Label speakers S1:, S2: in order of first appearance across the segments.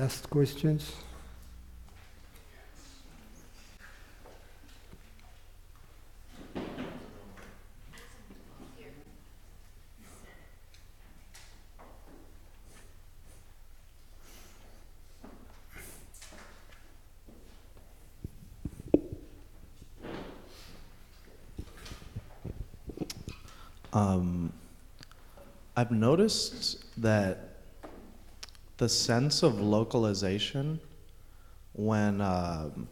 S1: last questions?
S2: I've noticed that the sense of localization when I'm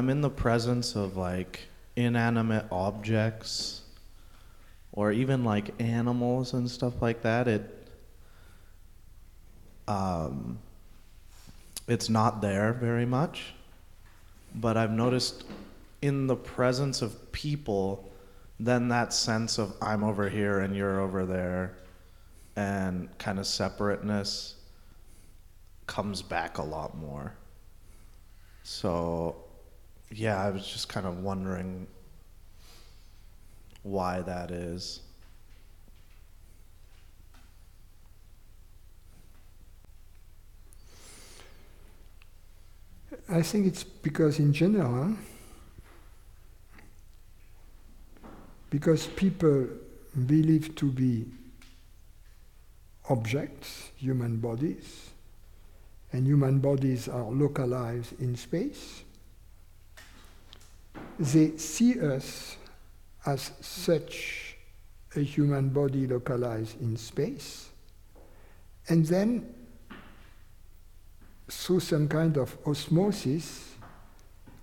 S2: in the presence of like inanimate objects or even like animals and stuff like that, it's not there very much. But I've noticed in the presence of people, then that sense of I'm over here and you're over there and kind of separateness comes back a lot more. So, yeah, I was just kind of wondering why that is.
S1: I think it's because in general, because people believe to be objects, human bodies, and human bodies are localized in space, they see us as such a human body localized in space, and then through some kind of osmosis,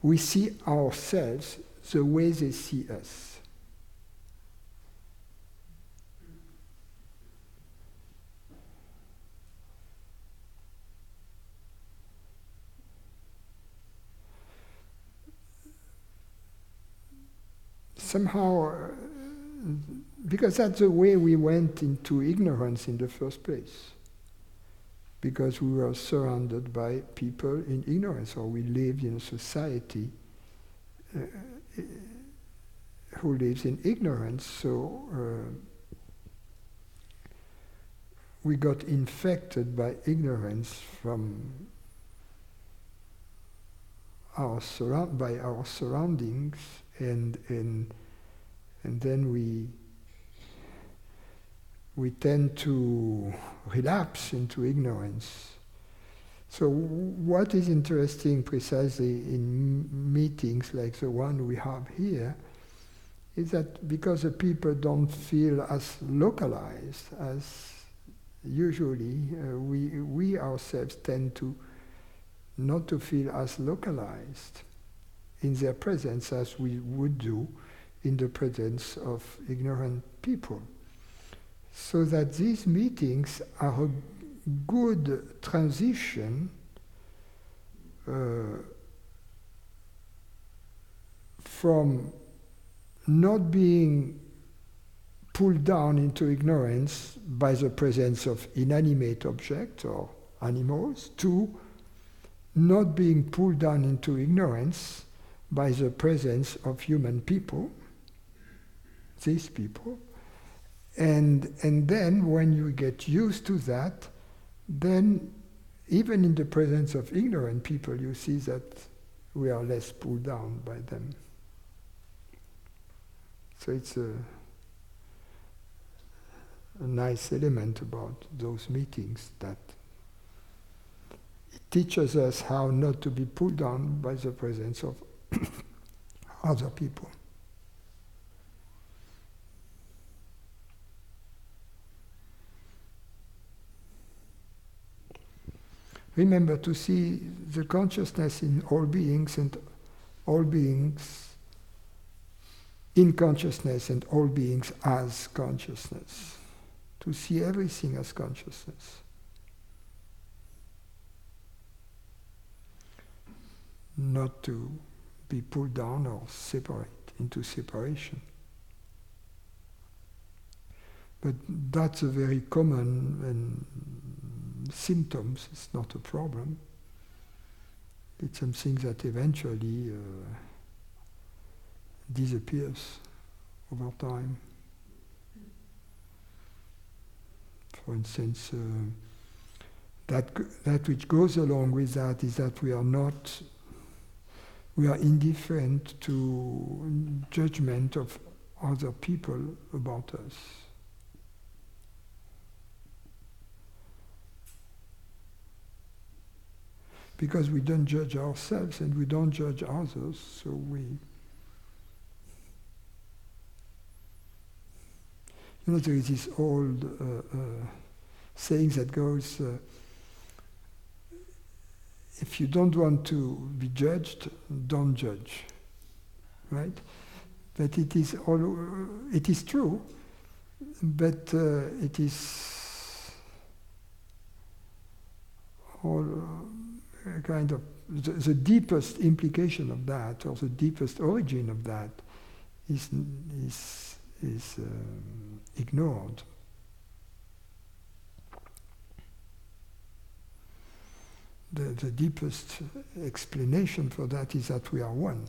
S1: we see ourselves the way they see us. Somehow, because that's the way we went into ignorance in the first place. Because we were surrounded by people in ignorance, or we lived in a society who lives in ignorance, so we got infected by ignorance from our surroundings, and then we tend to relapse into ignorance. So what is interesting precisely in meetings like the one we have here is that because the people don't feel as localized as usually, we ourselves tend to not to feel as localized in their presence as we would do in the presence of ignorant people. So that these meetings are a good transition from not being pulled down into ignorance by the presence of inanimate objects or animals to not being pulled down into ignorance by the presence of human people, these people. And then when you get used to that, then even in the presence of ignorant people, you see that we are less pulled down by them. So it's a nice element about those meetings, that it teaches us how not to be pulled down by the presence of other people. Remember to see the consciousness in all beings and all beings in consciousness and all beings as consciousness. To see everything as consciousness. Not to be pulled down or separate into separation. But that's a very common symptoms. It's not a problem. It's something that eventually disappears over time. For instance, that which goes along with that is that we are indifferent to judgment of other people about us. Because we don't judge ourselves and we don't judge others, so there is this old saying that goes, if you don't want to be judged, don't judge, right? But it is true, but it is all kind of the deepest implication of that, or the deepest origin of that, is ignored. The deepest explanation for that is that we are one.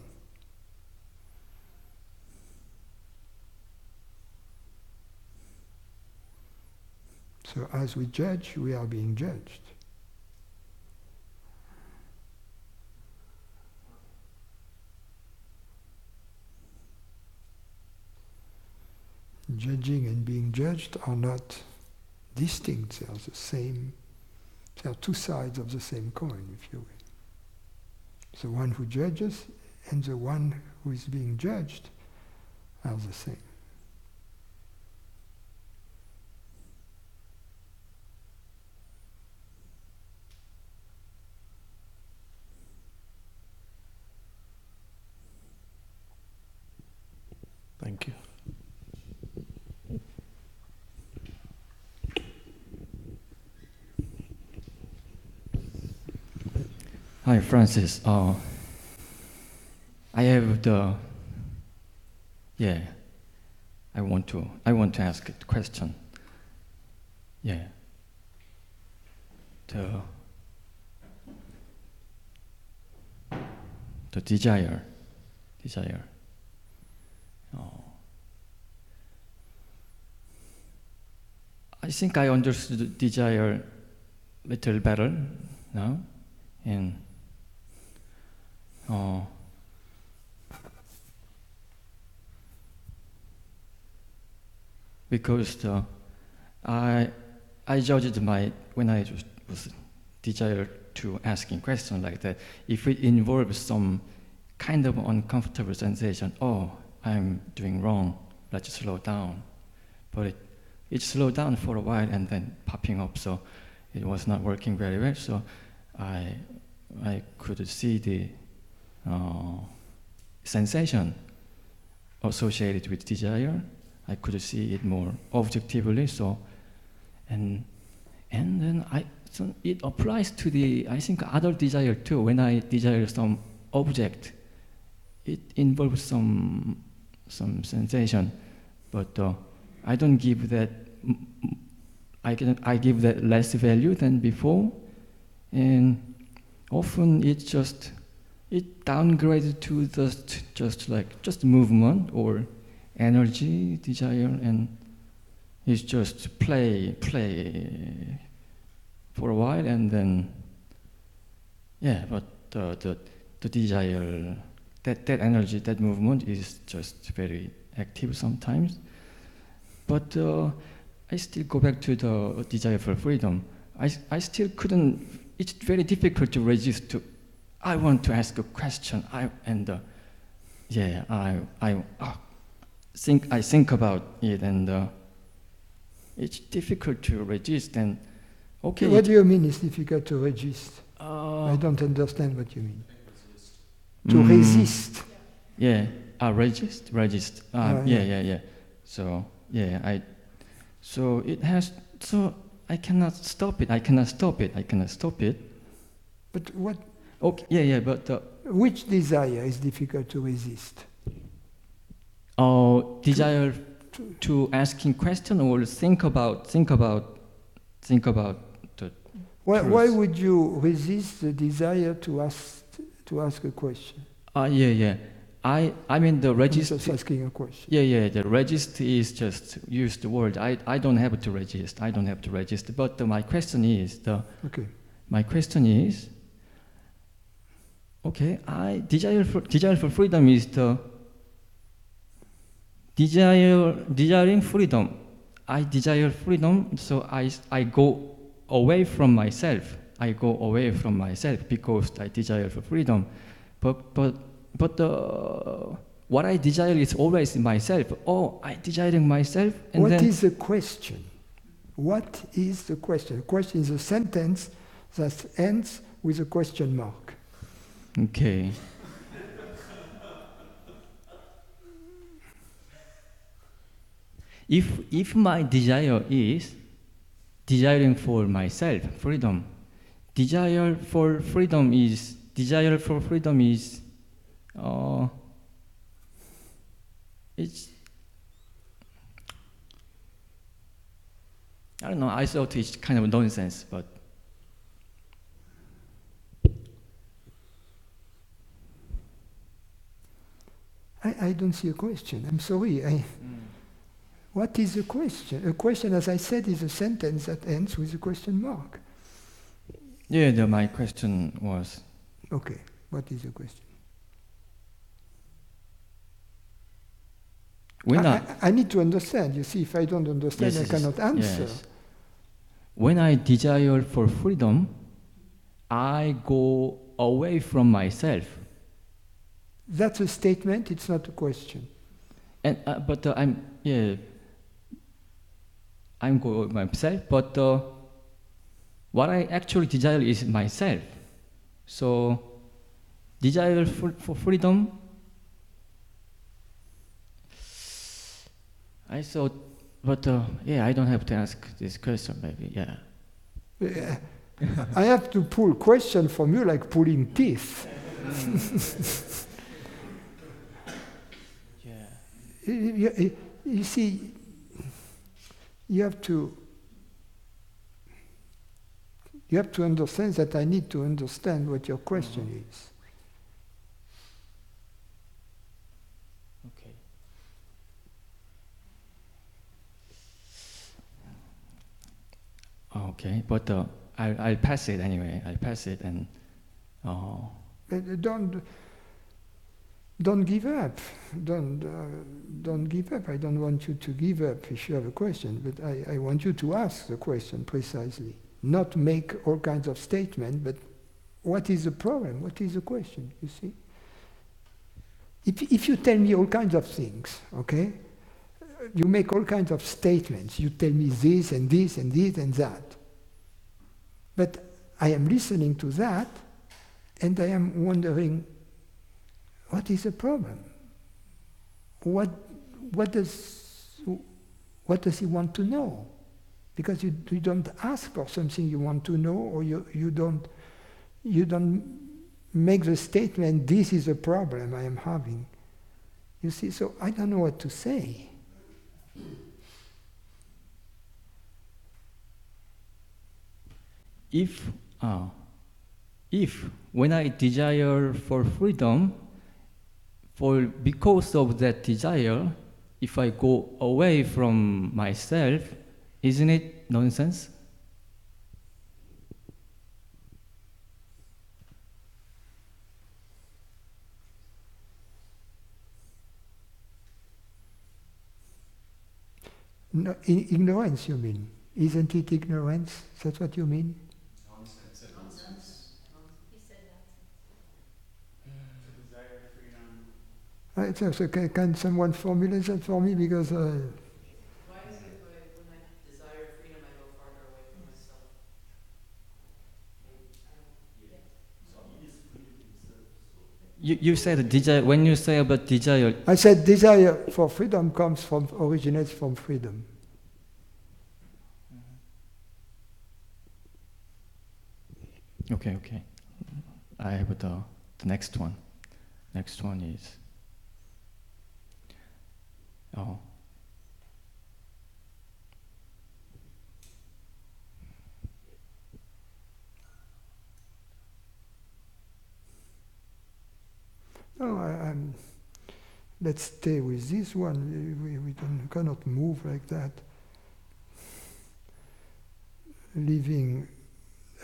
S1: So as we judge, we are being judged. Judging and being judged are not distinct, they are the same. They are two sides of the same coin, if you will. The one who judges and the one who is being judged are the same.
S2: Thank you.
S3: Hi, Francis. I have I want to ask a question. Yeah. The desire. I think I understood desire a little better now, and because I judged when I was desire to asking question like that, if it involves some kind of uncomfortable sensation, I'm doing wrong, let's slow down. But it slowed down for a while and then popping up, so it was not working very well. So I could see the sensation associated with desire. I could see it more objectively. So, and then it applies to the, I think, other desire too. When I desire some object, it involves some sensation, but I don't give that. I give that less value than before, and often it downgraded to just movement or energy, desire, and it's just play for a while, and then but the desire, that energy, that movement is just very active sometimes. But I still go back to the desire for freedom. I still couldn't. It's very difficult to resist to. I want to ask a question. I think about it, and it's difficult to resist. And okay.
S1: What do you mean it's difficult to resist? I don't understand what you mean. To resist.
S3: Yeah. Resist. Yeah. So it has. So I cannot stop it.
S1: But what?
S3: Okay. Yeah. But
S1: which desire is difficult to resist?
S3: Desire to asking question or think about the.
S1: Why would you resist the desire to ask a question?
S3: Yeah. I mean the
S1: I'm
S3: register.
S1: just asking a question.
S3: Yeah. The register is just use the word. I don't have to register. I don't have to register. But my question is
S1: Okay.
S3: My question is. Okay, desire for freedom is the desiring freedom. I desire freedom, so I go away from myself. I go away from myself because I desire for freedom. But what I desire is always myself. Oh, I desiring myself. And
S1: What is the question? What is the question? The question is a sentence that ends with a question mark.
S3: Okay. If my desire is desiring for myself freedom, desire for freedom is it's I don't know. I thought it's kind of nonsense, but
S1: I don't see a question. I'm sorry. What is a question? A question, as I said, is a sentence that ends with a question mark.
S3: yeah. My question was
S1: Okay, what is the question? I need to understand. You see, if I don't understand, I cannot answer.
S3: Yes. When I desire for freedom, I go away from myself.
S1: That's a statement. It's not a question.
S3: And I'm going myself, but what I actually desire is myself. So, desire for freedom. I thought, but I don't have to ask this question. Maybe, yeah.
S1: I have to pull question from you like pulling teeth. You see, you have to understand that I need to understand what your question is.
S3: Okay. Okay, but I'll pass it anyway. I'll pass it and.
S1: Don't give up. Don't give up. I don't want you to give up if you have a question, but I want you to ask the question precisely. Not make all kinds of statements, but what is the problem? What is the question, you see? If you tell me all kinds of things, okay? You make all kinds of statements. You tell me this and this and this and that. But I am listening to that, and I am wondering, what is the problem? What does he want to know? Because you don't ask for something you want to know, or you don't make the statement, this is a problem I am having. You see, so I don't know what to say.
S3: If when I desire for freedom, because of that desire, if I go away from myself, isn't it nonsense?
S1: No, ignorance, you mean? Isn't it ignorance? That's what you mean?
S4: Nonsense. He said nonsense.
S1: To desire freedom. Can someone formulate that for me? Because
S5: Why is it when I desire freedom, I go farther away from myself?
S3: You said desire. When you say about desire,
S1: I said desire for freedom originates from freedom.
S3: Okay. I have the next one. Next one is.
S1: No, let's stay with this one. We cannot move like that, leaving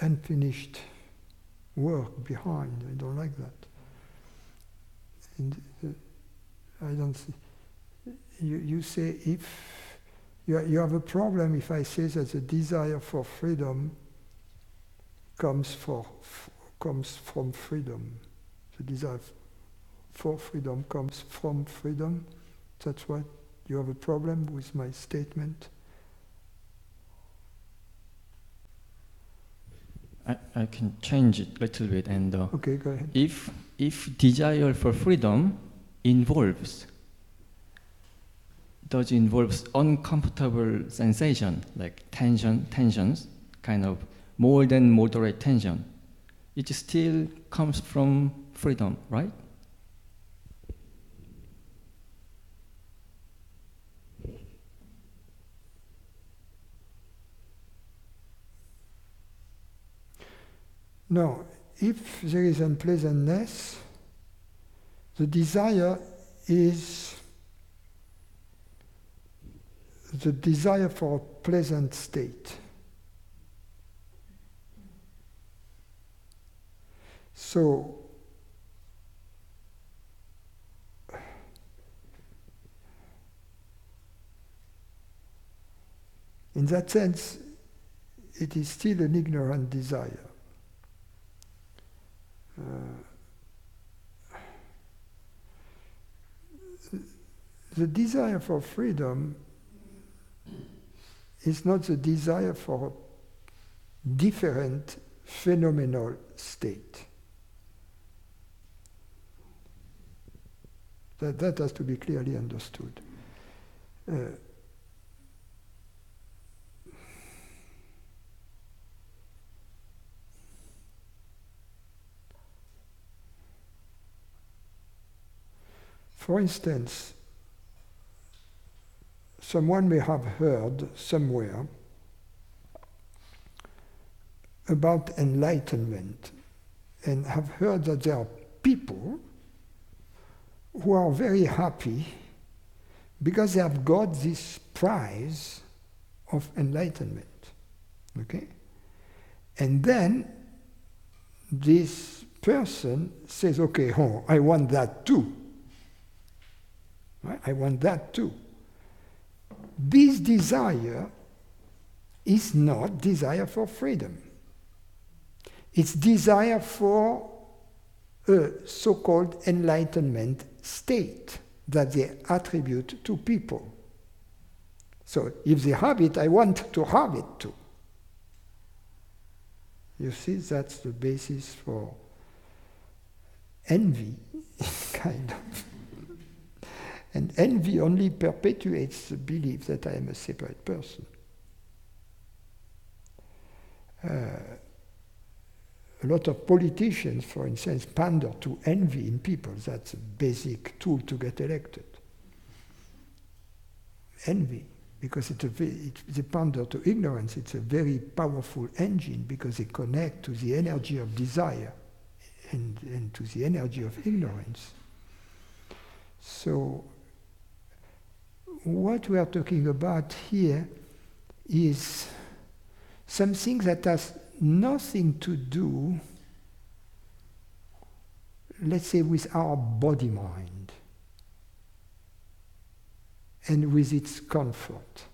S1: unfinished work behind. I don't like that. And I don't see. You say if you have a problem if I say that the desire for freedom comes from freedom. The desire for freedom comes from freedom. That's what you have a problem with my statement.
S3: I can change it a little bit, and
S1: Okay, go ahead.
S3: If desire for freedom involves uncomfortable sensation like tensions, kind of more than moderate tension, it still comes from freedom, right?
S1: No, if there is unpleasantness, the desire is the desire for a pleasant state. So, in that sense, it is still an ignorant desire. The desire for freedom is not the desire for a different phenomenal state. That has to be clearly understood. For instance, someone may have heard somewhere about enlightenment and have heard that there are people who are very happy because they have got this prize of enlightenment. Okay? And then this person says, okay, I want that too. Right? I want that too. This desire is not desire for freedom. It's desire for a so-called enlightenment state that they attribute to people. So if they have it, I want to have it too. You see, that's the basis for envy, kind of. And envy only perpetuates the belief that I am a separate person. A lot of politicians, for instance, pander to envy in people. That's a basic tool to get elected. Envy, because they pander to ignorance. It's a very powerful engine because they connect to the energy of desire and to the energy of ignorance. So, what we are talking about here is something that has nothing to do, let's say, with our body-mind and with its comfort.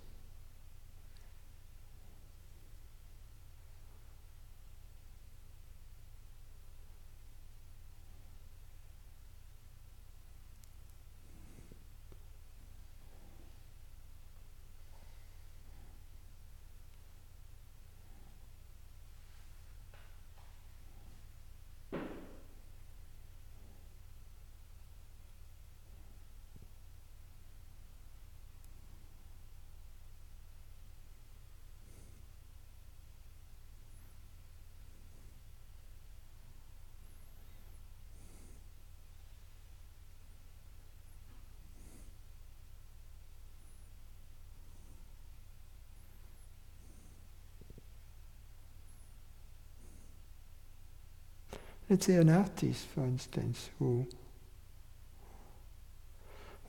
S1: Let's say an artist, for instance, who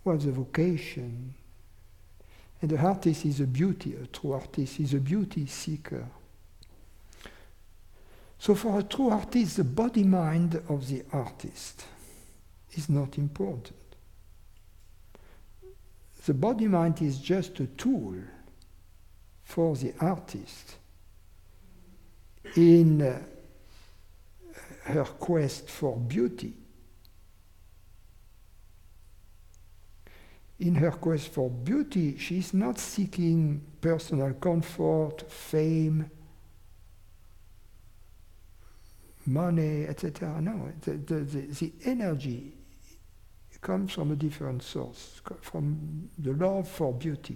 S1: what's the vocation. And the artist is a beauty, a true artist is a beauty seeker. So for a true artist, the body-mind of the artist is not important. The body-mind is just a tool for the artist in her quest for beauty. In her quest for beauty, she is not seeking personal comfort, fame, money, etc. No, the energy comes from a different source, from the love for beauty,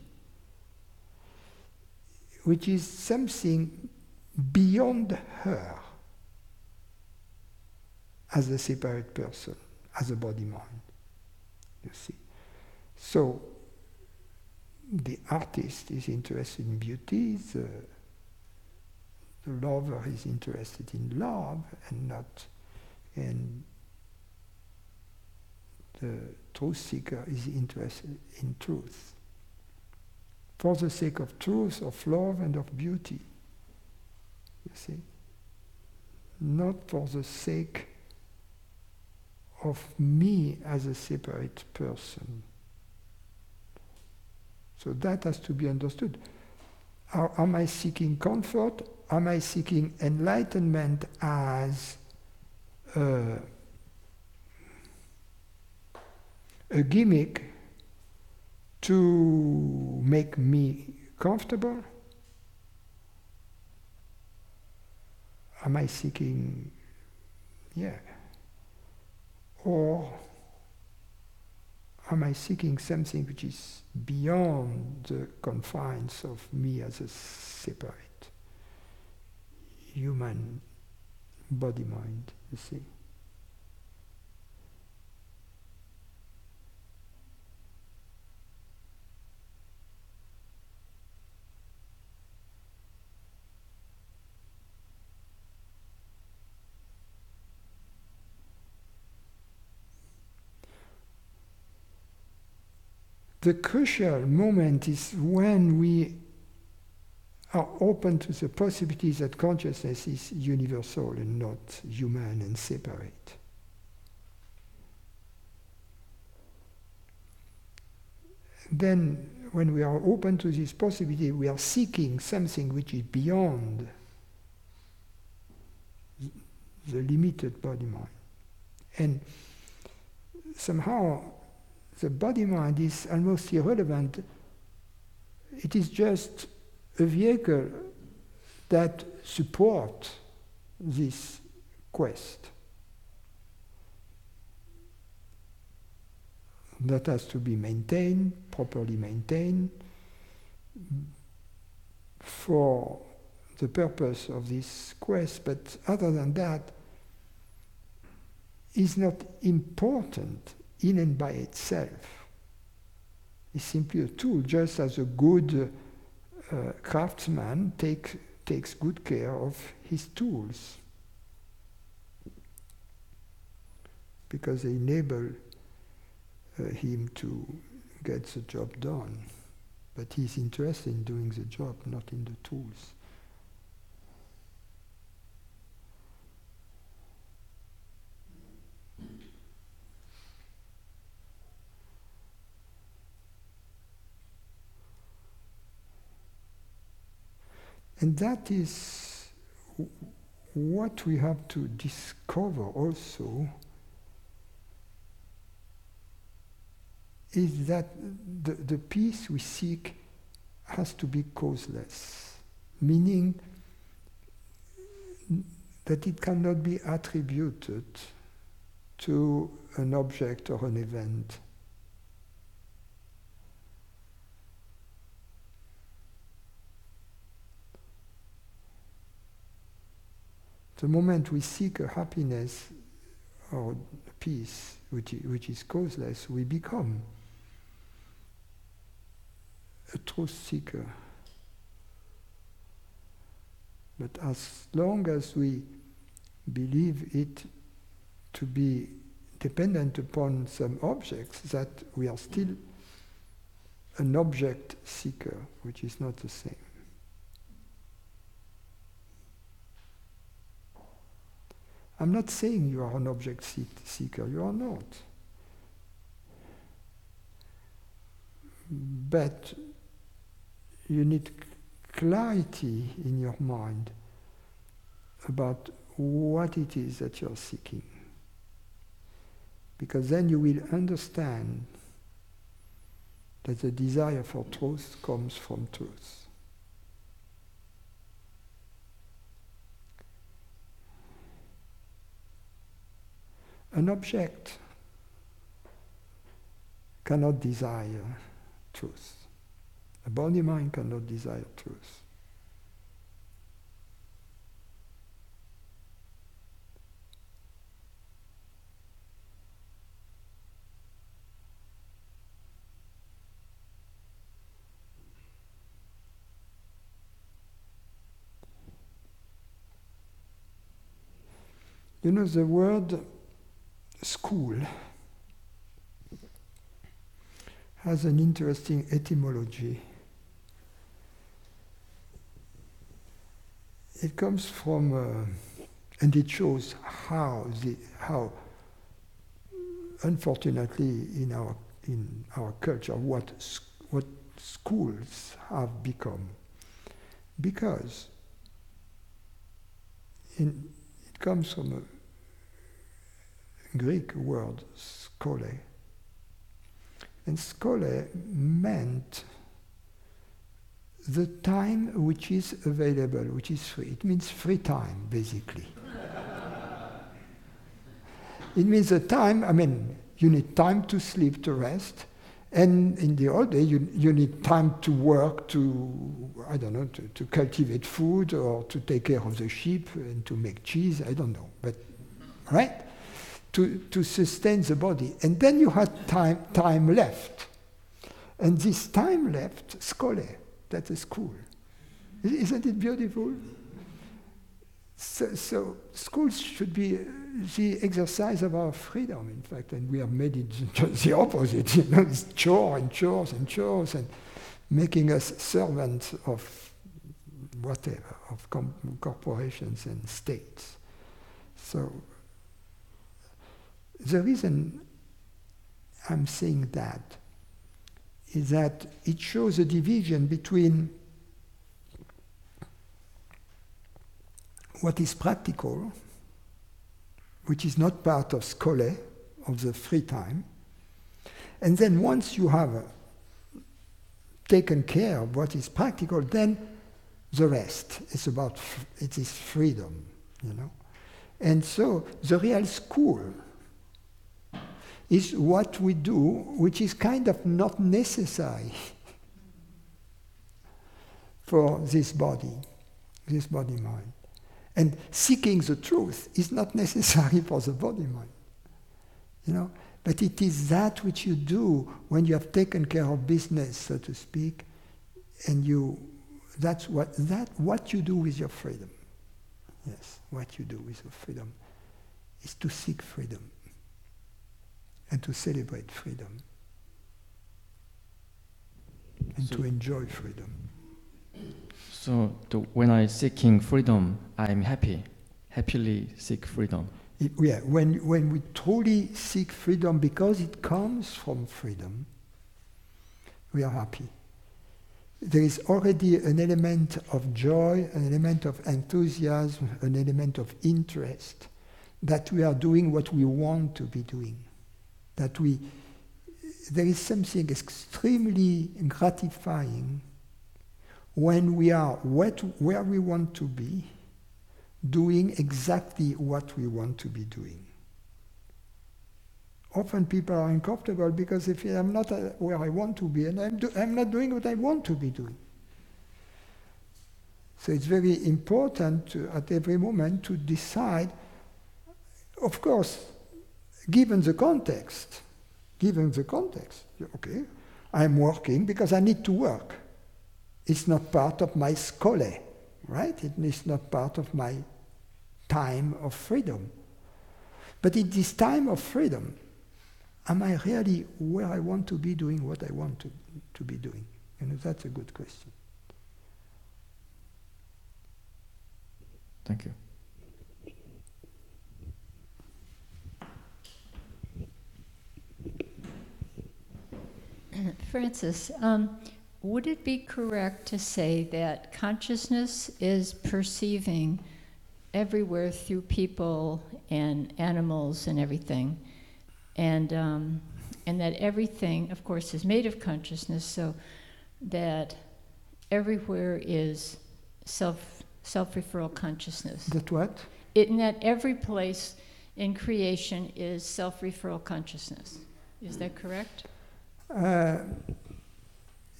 S1: which is something beyond her as a separate person, as a body-mind, you see. So, the artist is interested in beauty, the lover is interested in love and the truth seeker is interested in truth. For the sake of truth, of love and of beauty. You see? Not for the sake of me as a separate person. So that has to be understood. Am I seeking comfort? Am I seeking enlightenment as a gimmick to make me comfortable? Am I seeking, or am I seeking something which is beyond the confines of me as a separate human body-mind, you see? The crucial moment is when we are open to the possibility that consciousness is universal and not human and separate. Then, when we are open to this possibility, we are seeking something which is beyond the limited body-mind. And somehow, the body-mind is almost irrelevant. It is just a vehicle that supports this quest. That has to be maintained, properly maintained, for the purpose of this quest, but other than that, is not important in and by itself. It's simply a tool, just as a good craftsman takes good care of his tools, because they enable him to get the job done. But he's interested in doing the job, not in the tools. And that is what we have to discover also, is that the peace we seek has to be causeless, meaning that it cannot be attributed to an object or an event. The moment we seek a happiness or peace which is causeless, we become a truth seeker. But as long as we believe it to be dependent upon some objects, that we are still an object seeker, which is not the same. I'm not saying you are an object seeker, you are not. But you need clarity in your mind about what it is that you're seeking. Because then you will understand that the desire for truth comes from truth. An object cannot desire truth. A body-mind cannot desire truth. You know, the word school has an interesting etymology. It comes from, and it shows how unfortunately in our culture, what schools have become. Because it comes from a Greek word, skole. And skole meant the time which is available, which is free. It means free time, basically. It means the time, you need time to sleep, to rest. And in the old day, you need time to work, to cultivate food or to take care of the sheep and to make cheese, I don't know. But, right? To sustain the body. And then you had time left. And this time left, skole, that's a school. Isn't it beautiful? So schools should be the exercise of our freedom, in fact, and we have made it just the opposite. It's chores and making us servants of whatever, of corporations and states. So the reason I'm saying that is that it shows a division between what is practical, which is not part of skole, of the free time, and then once you have taken care of what is practical, then the rest is about, it is freedom, And so the real school is what we do, which is kind of not necessary for this body-mind. And seeking the truth is not necessary for the body-mind. But it is that which you do when you have taken care of business, so to speak, and that's what you do with your freedom. Yes, what you do with your freedom is to seek freedom and to celebrate freedom and to enjoy freedom.
S3: So when I'm seeking freedom, I'm happily seek freedom.
S1: When we truly seek freedom because it comes from freedom, we are happy. There is already an element of joy, an element of enthusiasm, an element of interest that we are doing what we want to be doing. There is something extremely gratifying when we are where we want to be, doing exactly what we want to be doing. Often people are uncomfortable because they feel I'm not where I want to be, and I'm not doing what I want to be doing. So it's very important at every moment to decide, of course, given the context, okay, I'm working because I need to work. It's not part of my skole, right? It is not part of my time of freedom. But in this time of freedom, am I really where I want to be doing what I want to be doing? That's a good question.
S3: Thank you.
S6: Francis, would it be correct to say that consciousness is perceiving everywhere through people and animals and everything, and that everything, of course, is made of consciousness, so that everywhere is self-referral consciousness?
S1: That what?
S6: In that every place in creation is self-referral consciousness. Is that correct?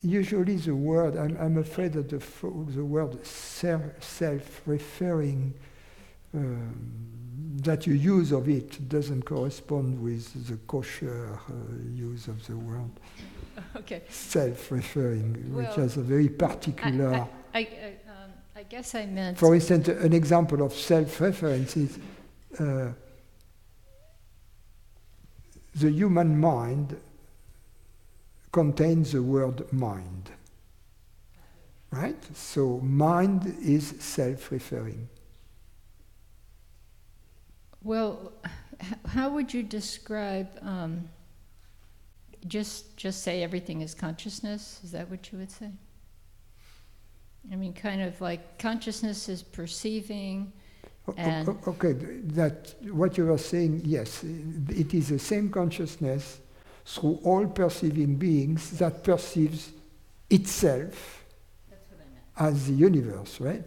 S1: Usually the word, I'm afraid that the word self-referring that you use of it doesn't correspond with the kosher use of the word.
S6: Okay.
S1: Self-referring, which
S6: Well,
S1: has a very particular...
S6: I guess I meant...
S1: For instance, an example of self-reference is the human mind contains the word mind, right? So mind is self-referring.
S6: Well, how would you describe, just say everything is consciousness? Is that what you would say? I mean, kind of like consciousness is perceiving and...
S1: Okay, that what you were saying, yes, it is the same consciousness through all perceiving beings that perceives itself as the universe, right?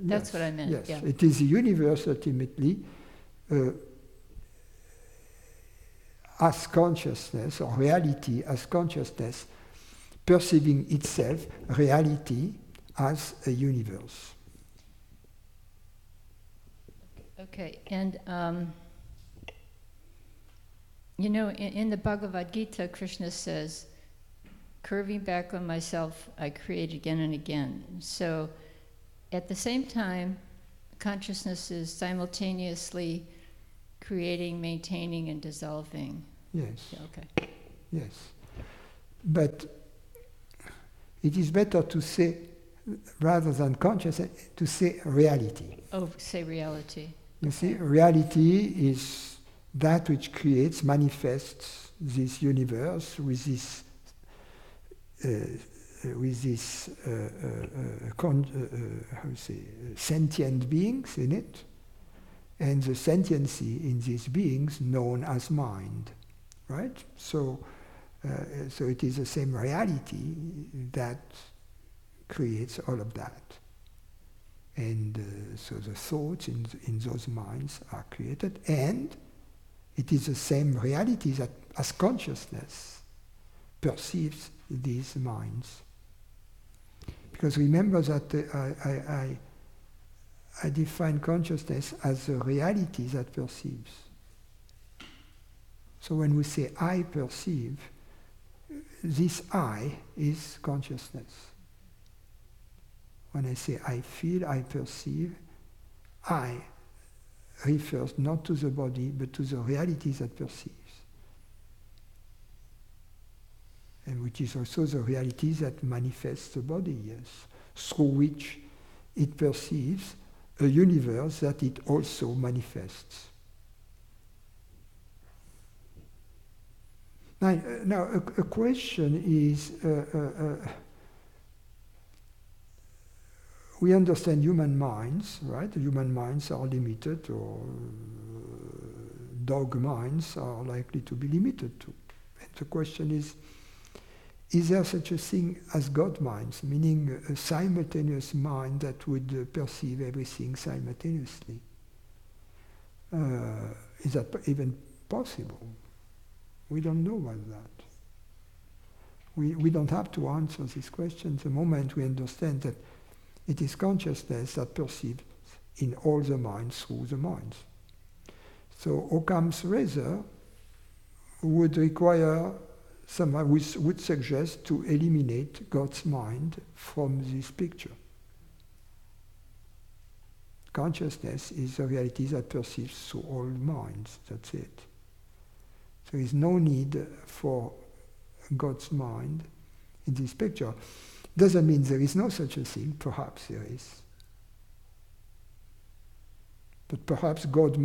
S6: That's
S1: yes,
S6: what I meant,
S1: yes.
S6: yeah.
S1: It is the universe ultimately as consciousness, or reality as consciousness, perceiving itself, reality, as a universe.
S6: Okay, and in the Bhagavad Gita, Krishna says, curving back on myself, I create again and again. So at the same time, consciousness is simultaneously creating, maintaining, and dissolving.
S1: Yes.
S6: Okay.
S1: Yes. But it is better to say, rather than consciousness, to say reality.
S6: Oh, say reality.
S1: You see, reality is that which creates, manifests this universe with this sentient beings in it, and the sentiency in these beings known as mind, right? So it is the same reality that creates all of that. And so the thoughts in those minds are created, and it is the same reality that as consciousness perceives these minds. Because remember that I define consciousness as a reality that perceives. So when we say I perceive, this I is consciousness. When I say I feel, I perceive, I refers not to the body, but to the reality that perceives. And which is also the reality that manifests the body, yes, through which it perceives a universe that it also manifests. Now a question is, we understand human minds, right? Human minds are limited, or dog minds are likely to be limited to. And the question is there such a thing as God minds, meaning a simultaneous mind that would perceive everything simultaneously? Is that even possible? We don't know about that. We don't have to answer this question the moment we understand that it is consciousness that perceives in all the minds through the minds. So Occam's razor would require someone would suggest to eliminate God's mind from this picture. consciousness is a reality that perceives through all minds. That's it. There is no need for God's mind in this picture. Doesn't mean there is no such a thing. Perhaps there is. But perhaps God's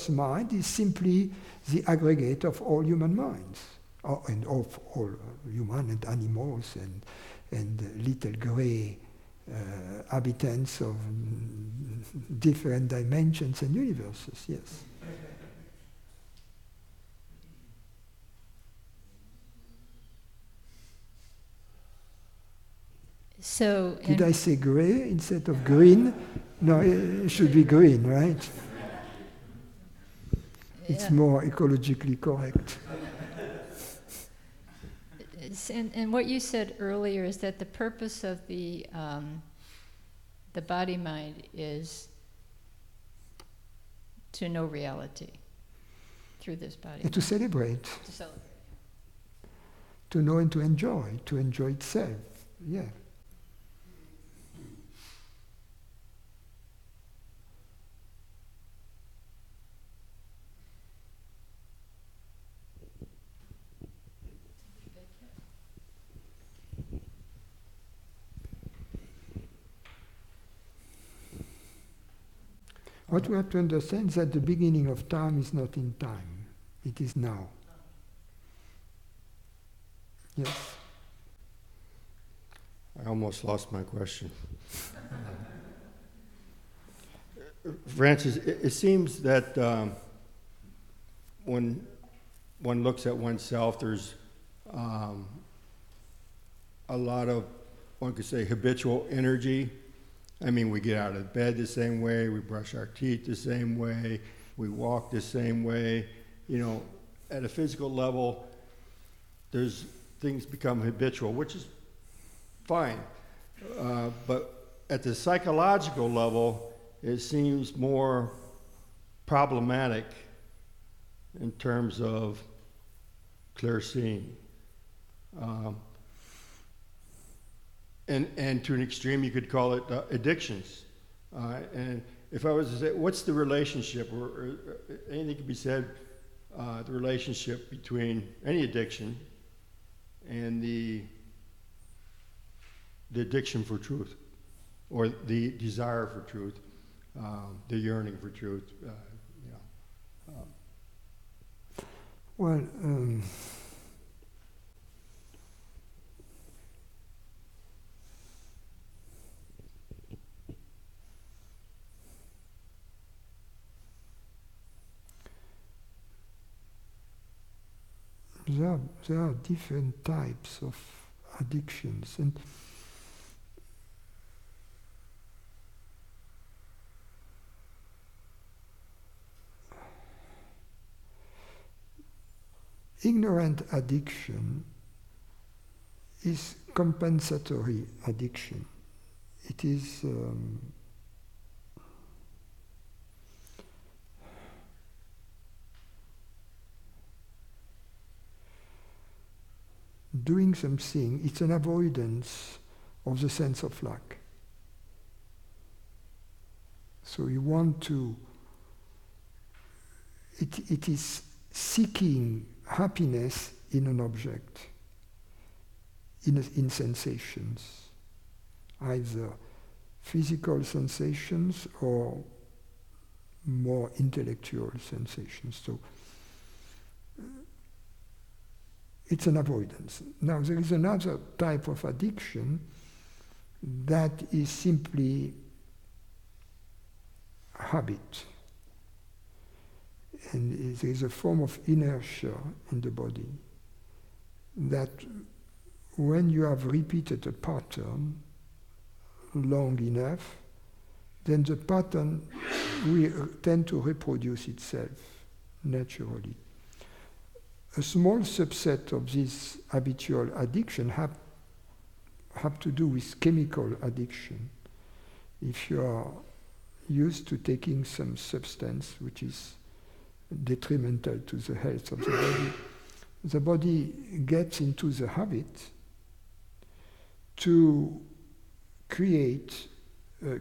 S1: mind is simply the aggregate of all human minds, and of all human and animals and little grey habitants of different dimensions and universes, yes.
S6: So,
S1: Did I say grey instead of green? No, it should be green, right? It's more ecologically correct.
S6: And what you said earlier is that the purpose of the body-mind is to know reality through this body.
S1: And to celebrate.
S6: To celebrate.
S1: To know and to enjoy itself. Yeah. What we have to understand is that the beginning of time is not in time. It is now. Yes?
S7: I almost lost my question. Francis, it seems that when one looks at oneself, there's a lot of, one could say, habitual energy. I mean, we get out of bed the same way, we brush our teeth the same way, we walk the same way. You know, at a physical level, there's things become habitual, which is fine. But at the psychological level, it seems more problematic in terms of clear seeing. And to an extreme, you could call it addictions. And if I was to say, what's the relationship, or anything could be said, the relationship between any addiction and the addiction for truth, or the desire for truth, the yearning for truth.
S1: Well, there are different types of addictions, and ignorant addiction is compensatory addiction. It is doing something, it's an avoidance of the sense of lack. So you want to, it is seeking happiness in an object, in sensations, either physical sensations or more intellectual sensations. So it's an avoidance. Now there is another type of addiction that is simply habit. And there is a form of inertia in the body that when you have repeated a pattern long enough, then the pattern will tend to reproduce itself naturally. A small subset of this habitual addiction have to do with chemical addiction. If you are used to taking some substance which is detrimental to the health of the body gets into the habit to create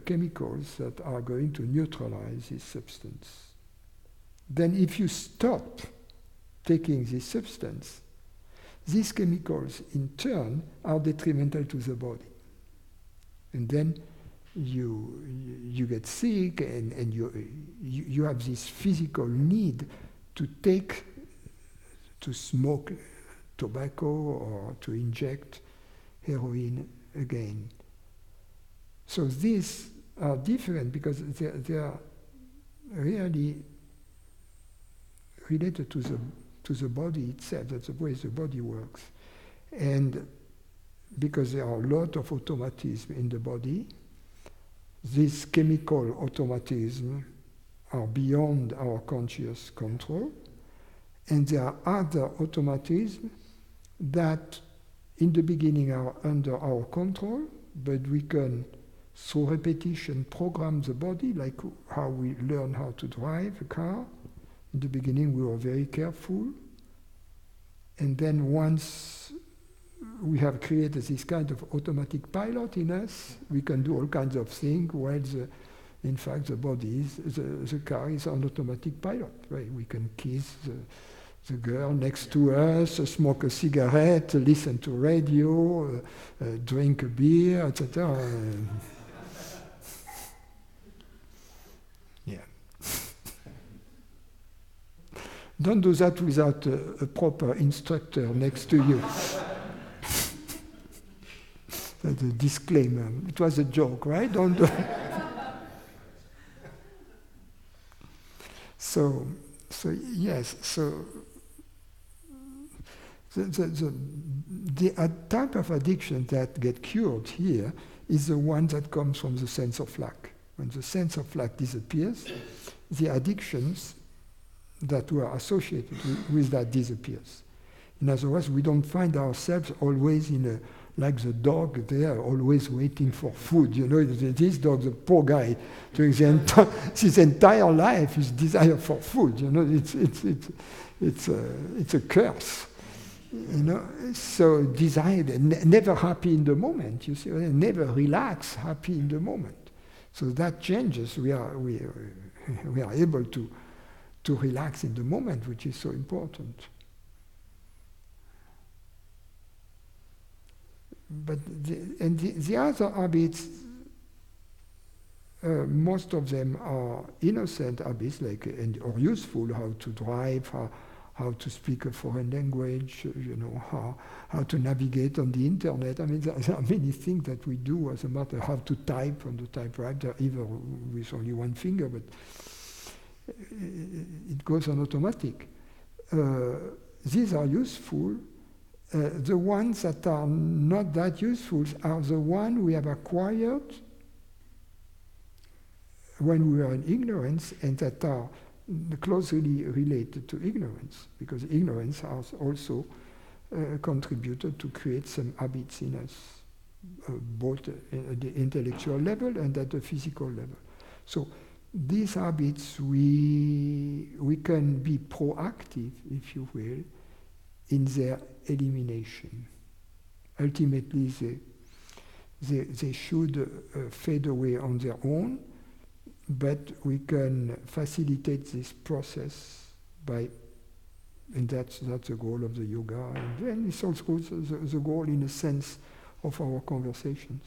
S1: chemicals that are going to neutralize this substance. Then if you stop taking this substance, these chemicals in turn are detrimental to the body. And then you get sick, and you have this physical need to smoke tobacco or to inject heroin again. So these are different because they are really related to the body itself. That's the way the body works. And because there are a lot of automatism in the body, these chemical automatisms are beyond our conscious control, and there are other automatisms that in the beginning are under our control, but we can, through repetition, program the body, like how we learn how to drive a car. In the beginning we were very careful, and then once we have created this kind of automatic pilot in us, we can do all kinds of things, while in fact the body the car is on automatic pilot. Right? We can kiss the girl next to us, smoke a cigarette, listen to radio, drink a beer, etc. Yeah. Don't do that without a proper instructor next to you. That's a disclaimer. It was a joke, right? Don't do So yes, so the type of addiction that get cured here is the one that comes from the sense of lack. When the sense of lack disappears, the addictions that were associated with that disappears. In other words, we don't find ourselves always like the dog there, always waiting for food. You know, this dog, the poor guy, during his entire life, his desire for food. You know, it's a curse. You know, so desire, never happy in the moment. You see, never relax, happy in the moment. So that changes. We are able to relax in the moment, which is so important. But the other habits, most of them are innocent habits, or useful, how to drive, how to speak a foreign language, you know, how to navigate on the internet. I mean, there are many things that we do as a matter, how to type on the typewriter, either with only one finger, but it goes on automatic. These are useful. The ones that are not that useful are the ones we have acquired when we were in ignorance, and that are closely related to ignorance, because ignorance has also contributed to create some habits in us, both at the intellectual level and at the physical level. So these habits, we can be proactive, if you will, in their elimination. Ultimately, they should fade away on their own, but we can facilitate this process by, and that's the goal of the yoga, and it's also the goal, in a sense, of our conversations.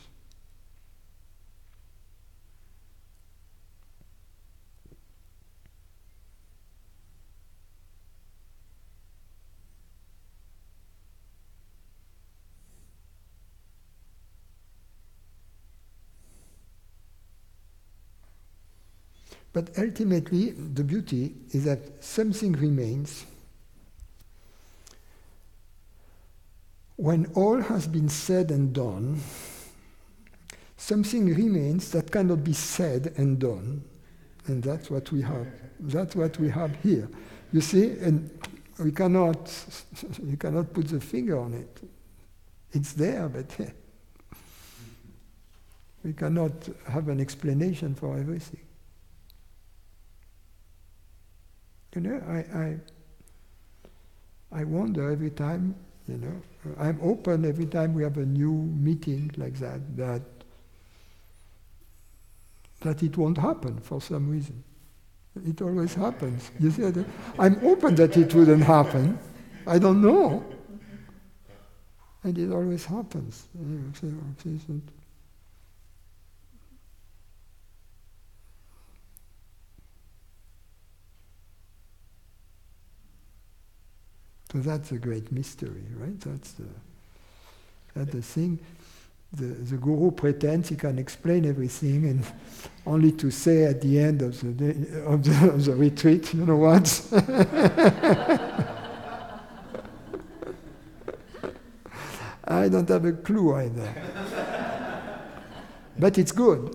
S1: But ultimately, the beauty is that something remains. When all has been said and done, something remains that cannot be said and done. And that's what we have. That's what we have here. You see, and you cannot put the finger on it. It's there, but we cannot have an explanation for everything. You know, I wonder every time, you know, I'm open every time we have a new meeting like that that it won't happen for some reason. It always happens. You see, I'm open that it wouldn't happen. I don't know. And it always happens. So that's a great mystery, right? That's the thing. The guru pretends he can explain everything, and only to say at the end of the day, of the retreat, you know what? I don't have a clue either. But it's good.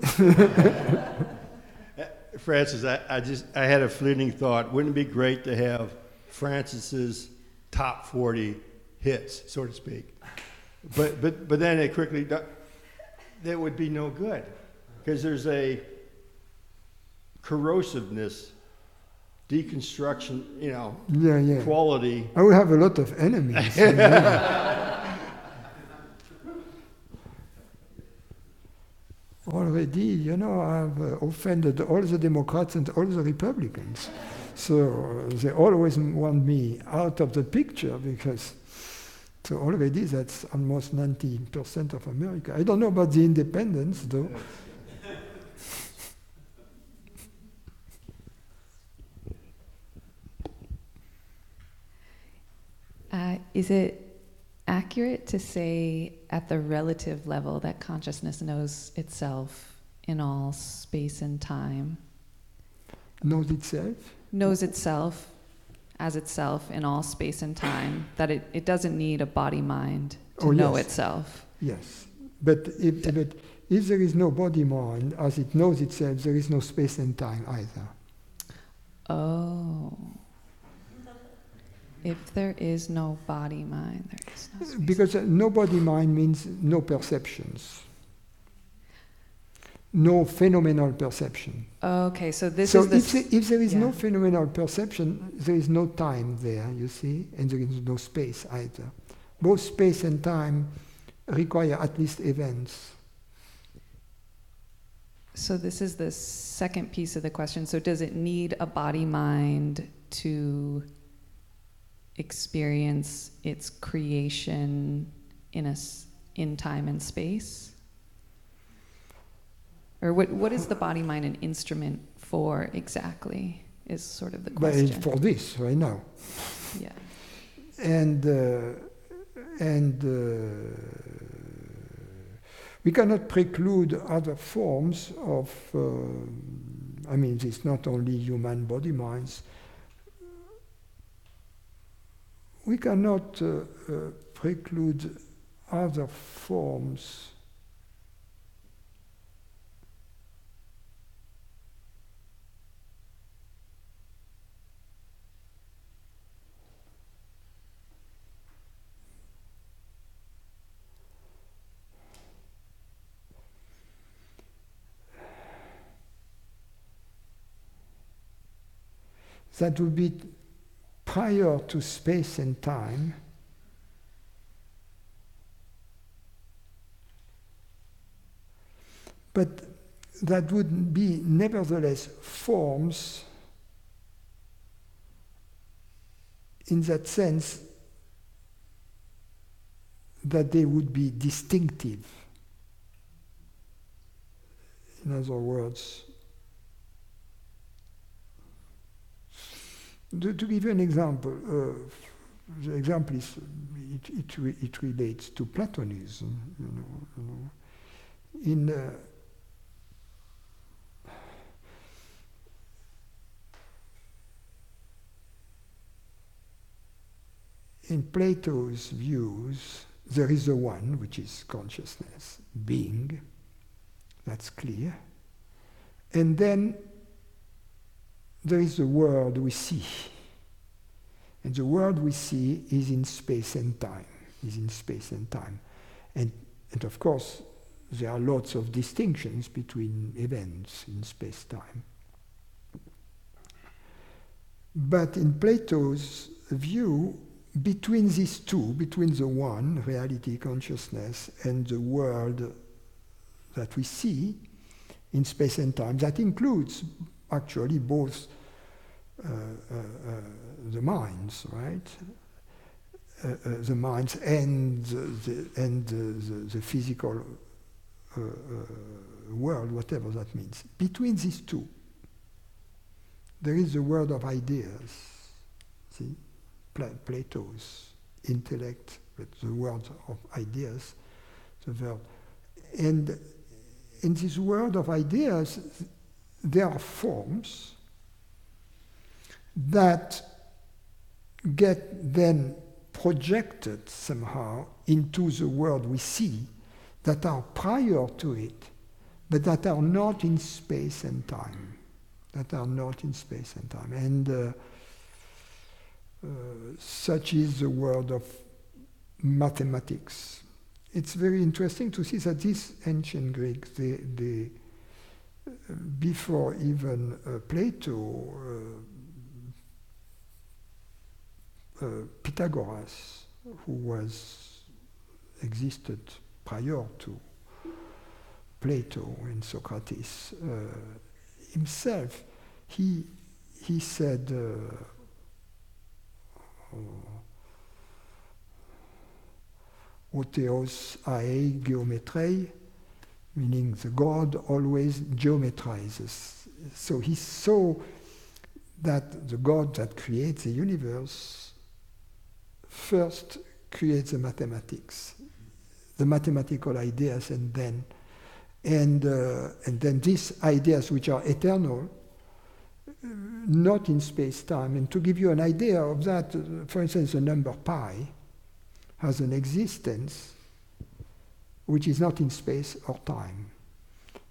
S7: Francis, I had a fleeting thought. Wouldn't it be great to have Francis's top 40 hits, so to speak? But then it quickly, that would be no good, because there's a corrosiveness, deconstruction, quality.
S1: I will have a lot of enemies. Already, I've offended all the Democrats and all the Republicans. So they always want me out of the picture because, so already that's almost 90% of America. I don't know about the independents though.
S8: Is it accurate to say at the relative level that consciousness knows itself in all space and time?
S1: Knows itself?
S8: Knows itself as itself in all space and time, that it doesn't need a body-mind to know itself.
S1: Yes, but if there is no body-mind as it knows itself, there is no space and time either.
S8: Oh. If there is no body-mind, there is no space.
S1: Because no body-mind means no perceptions. No phenomenal perception.
S8: Okay, so this
S1: so
S8: is
S1: if there is no phenomenal perception, there is no time there, you see, and there is no space either. Both space and time require at least events.
S8: So this is the second piece of the question. So does it need a body-mind to experience its creation in time and space? Or what is the body-mind an instrument for exactly, is sort of the question.
S1: But it's for this, right now.
S8: Yeah.
S1: And we cannot preclude other forms of, it's not only human body minds. We cannot preclude other forms that would be prior to space and time, but that would be nevertheless forms in that sense that they would be distinctive. In other words, to give you an example, the example is it relates to Platonism. In Plato's views, there is a one, which is consciousness, being. That's clear. And then there is the world we see. And the world we see is in space and time. And of course, there are lots of distinctions between events in space-time. But in Plato's view, between these two, between the one, reality, consciousness, and the world that we see, in space and time. That includes actually both the minds, right? The minds and the physical world, whatever that means. Between these two, there is the world of ideas. See, Plato's intellect, but the world of ideas, the verb. And in this world of ideas, there are forms that get then projected somehow into the world we see, that are prior to it, but that are not in space and time. And such is the world of mathematics. It's very interesting to see that these ancient Greeks, they before even Plato, Pythagoras, who existed prior to Plato and Socrates, himself, he said, O theos ae geometrei, meaning the God always geometrizes. So he saw that the God that creates the universe first creates the mathematics, the mathematical ideas, and then these ideas which are eternal, not in space-time. And to give you an idea of that, for instance, the number pi has an existence which is not in space or time.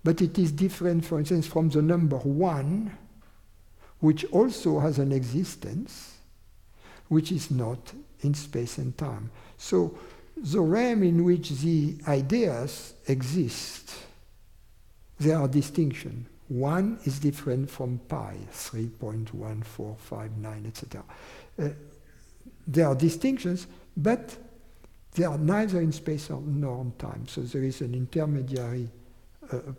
S1: But it is different, for instance, from the number 1, which also has an existence which is not in space and time. So the realm in which the ideas exist, there are distinctions. 1 is different from pi, 3.1459, etc. There are distinctions, but they are neither in space nor in time. So there is an intermediary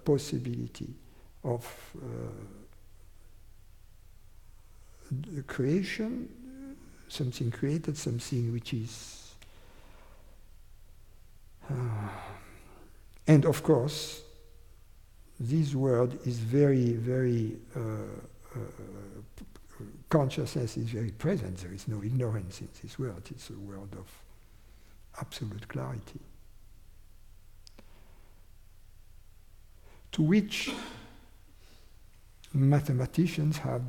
S1: possibility of creation, something created, something which is... and of course, this world is very, very... consciousness is very present. There is no ignorance in this world. It's a world of absolute clarity, to which mathematicians have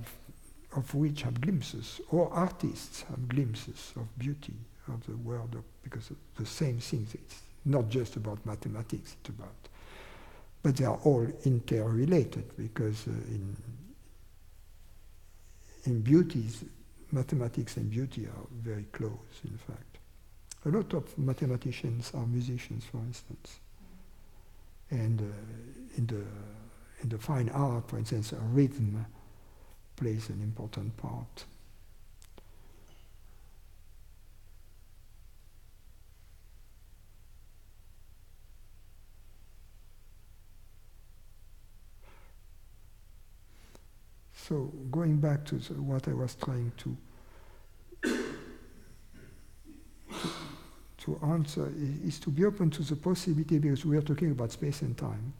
S1: glimpses, or artists have glimpses of beauty of the world, because of the same things. It's not just about mathematics, it's about, but they are all interrelated, because in beauty, mathematics and beauty are very close, in fact. A lot of mathematicians are musicians, for instance. And in the fine art, for instance, rhythm plays an important part. So going back to what I was trying to answer is to be open to the possibility, because we are talking about space and time.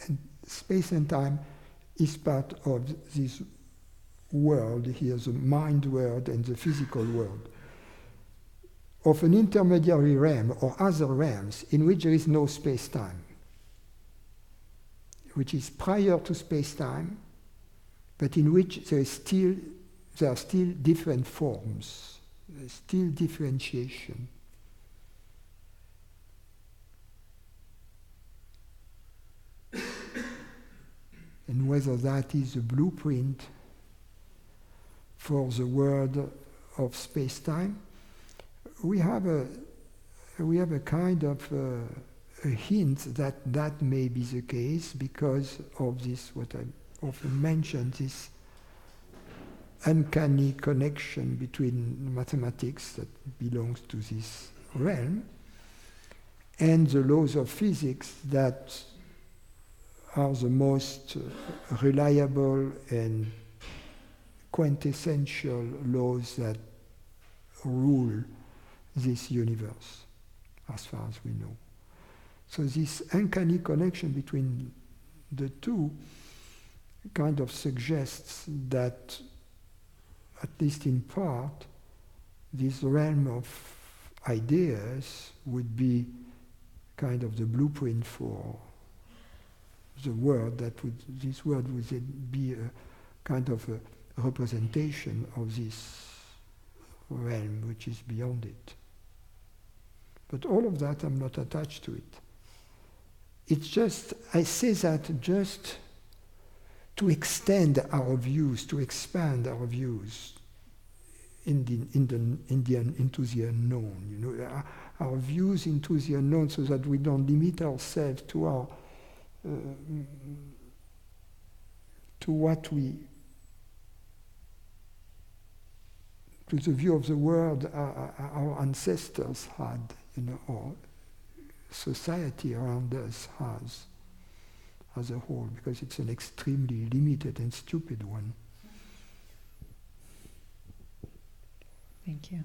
S1: And space and time is part of this world here, the mind world and the physical world, of an intermediary realm or other realms in which there is no space-time, which is prior to space-time, but in which there are still different forms, there's still differentiation. And whether that is a blueprint for the world of space-time, we have a kind of a hint that may be the case, because of this, what I often mention, this uncanny connection between mathematics that belongs to this realm and the laws of physics that are the most reliable and quintessential laws that rule this universe, as far as we know. So this uncanny connection between the two kind of suggests that, at least in part, this realm of ideas would be kind of the blueprint for the world, this world would then be a kind of a representation of this realm which is beyond it. But all of that, I'm not attached to it. It's just, I say that just to extend our views, to expand our views into the unknown. Our views into the unknown, so that we don't limit ourselves to our to the view of the world our ancestors had, or society around us has as a whole, because it's an extremely limited and stupid one.
S8: Thank you.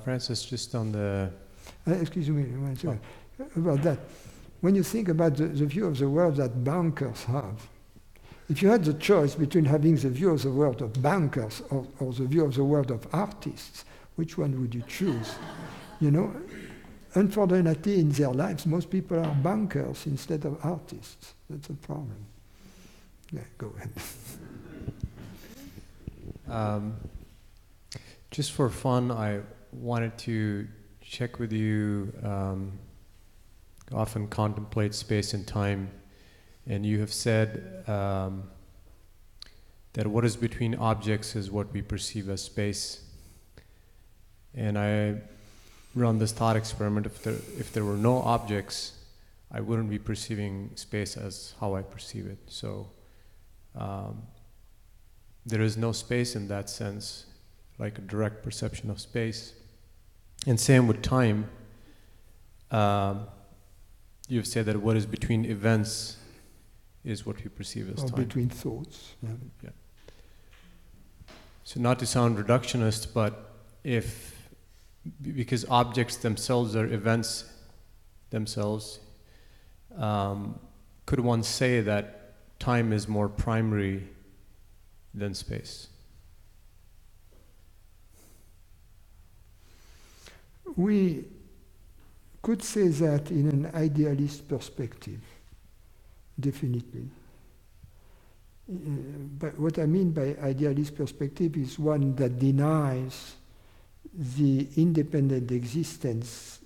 S9: Francis, just on the...
S1: excuse me, one second. About that. When you think about the view of the world that bankers have, if you had the choice between having the view of the world of bankers or the view of the world of artists, which one would you choose? Unfortunately, in their lives, most people are bankers instead of artists. That's a problem. Yeah, go ahead.
S9: Just for fun, I wanted to check with you. Often contemplate space and time, and you have said that what is between objects is what we perceive as space. And I run this thought experiment: if there were no objects, I wouldn't be perceiving space as how I perceive it. So there is no space in that sense, like a direct perception of space. And same with time. You've said that what is between events is what we perceive as time.
S1: Or between thoughts.
S9: Yeah. So not to sound reductionist, but because objects themselves are events themselves, could one say that time is more primary than space?
S1: We could say that in an idealist perspective, definitely. But what I mean by idealist perspective is one that denies the independent existence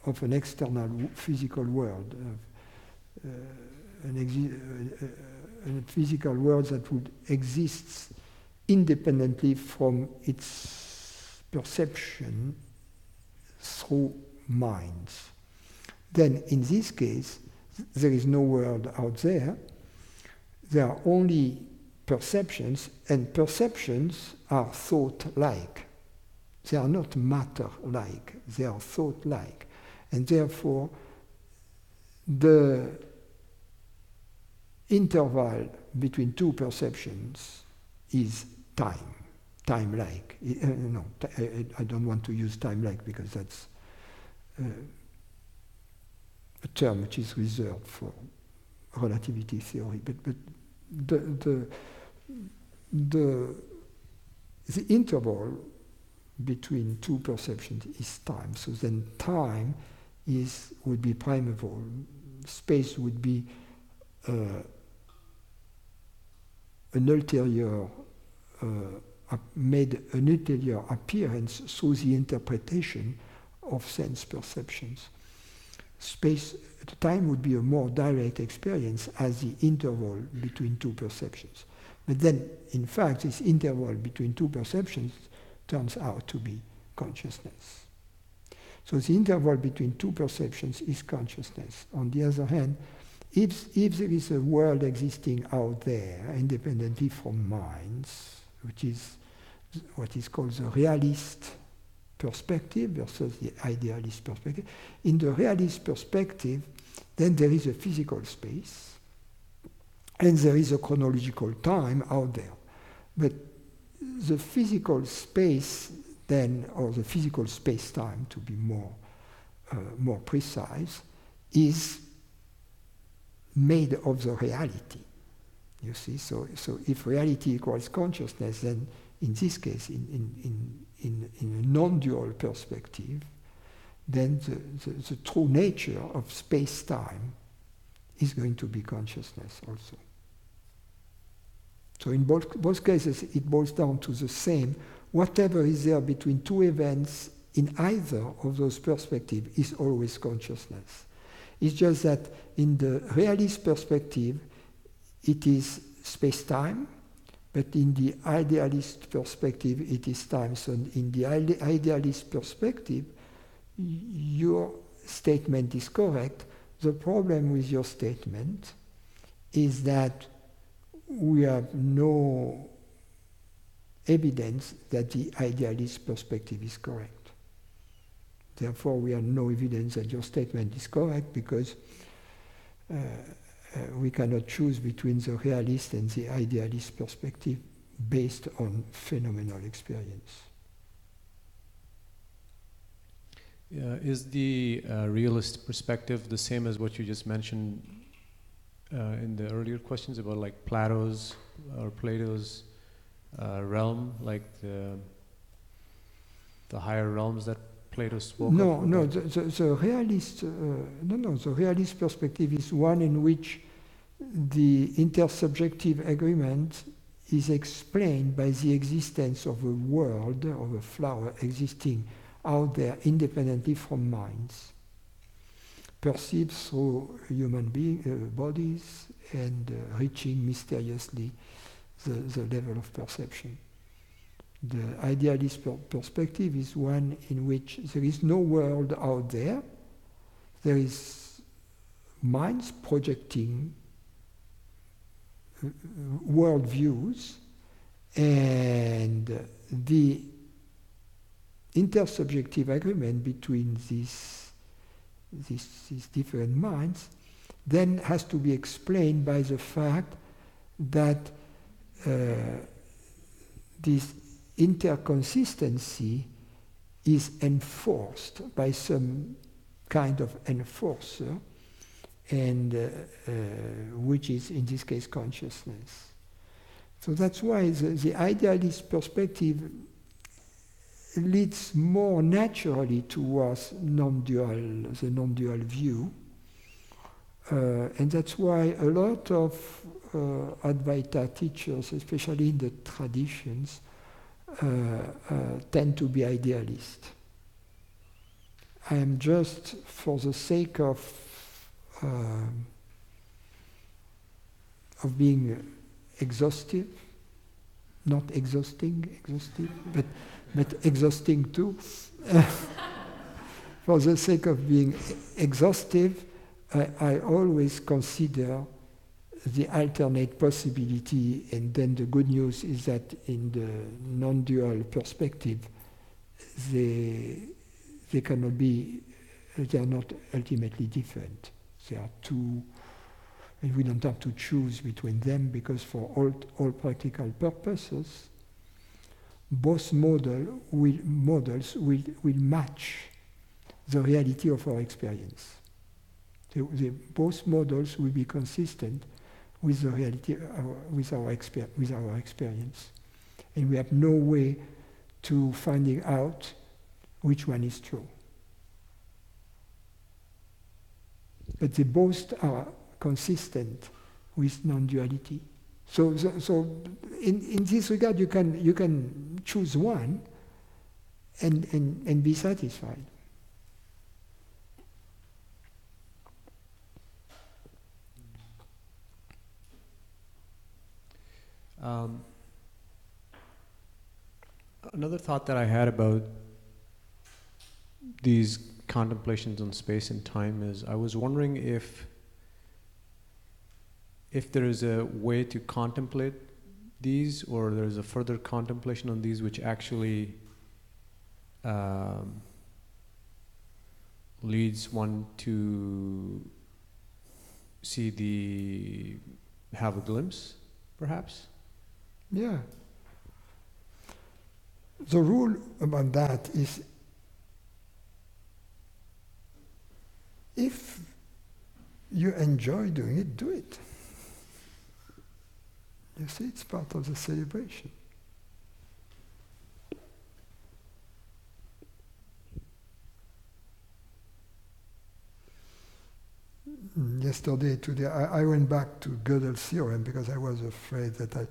S1: of an external physical world, a physical world that would exist independently from its perception through minds. Then in this case, there is no world out there. There are only perceptions, and perceptions are thought-like. They are not matter-like, they are thought-like. And therefore, the interval between two perceptions is time, time-like. I don't want to use time-like because that's a term which is reserved for relativity theory. But the interval between two perceptions is time. So then time would be primeval. Space would be an ulterior made an ulterior appearance through the interpretation of sense perceptions. Time would be a more direct experience as the interval between two perceptions. But then, in fact, this interval between two perceptions turns out to be consciousness. So the interval between two perceptions is consciousness. On the other hand, if there is a world existing out there, independently from minds, which is what is called the realist perspective versus the idealist perspective. In the realist perspective, then there is a physical space, and there is a chronological time out there. But the physical space then, or the physical space-time to be more precise, is made of the reality. You see, so if reality equals consciousness, then in this case, in a non-dual perspective, then the true nature of space-time is going to be consciousness also. So in both cases, it boils down to the same. Whatever is there between two events in either of those perspectives is always consciousness. It's just that in the realist perspective, it is space-time, but in the idealist perspective, it is time. So in the idealist perspective, your statement is correct. The problem with your statement is that we have no evidence that the idealist perspective is correct. Therefore, we have no evidence that your statement is correct because we cannot choose between the realist and the idealist perspective based on phenomenal experience.
S9: Is the realist perspective the same as what you just mentioned in the earlier questions about like Plato's realm, like the higher realms that Plato spoke of?
S1: No, the realist, the realist perspective is one in which the intersubjective agreement is explained by the existence of a world, of a flower existing out there independently from minds, perceived through human bodies and reaching mysteriously the level of perception. The idealist perspective is one in which there is no world out there. There is minds projecting world views, and the intersubjective agreement between these different minds then has to be explained by the fact that this interconsistency is enforced by some kind of enforcer, and which is in this case consciousness. So that's why the idealist perspective leads more naturally towards the non-dual view, and that's why a lot of Advaita teachers, especially in the traditions, tend to be idealist. I am just, for the sake of being exhaustive, not exhausting, but exhausting too. For the sake of being exhaustive, I always consider the alternate possibility, and then the good news is that in the non-dual perspective, they cannot be, they are not ultimately different. They are two, and we don't have to choose between them, because for all practical purposes, both models will match the reality of our experience. Both models will be consistent with the reality, with our experience, and we have no way to finding out which one is true. But they both are consistent with non-duality. So in this regard, you can choose one and be satisfied.
S9: Another thought that I had about these contemplations on space and time is, I was wondering if if there is a way to contemplate these, or there's a further contemplation on these which actually leads one to have a glimpse, perhaps?
S1: Yeah. The rule about that is, if you enjoy doing it, do it. You see, it's part of the celebration. Today, I went back to Gödel's theorem because I was afraid that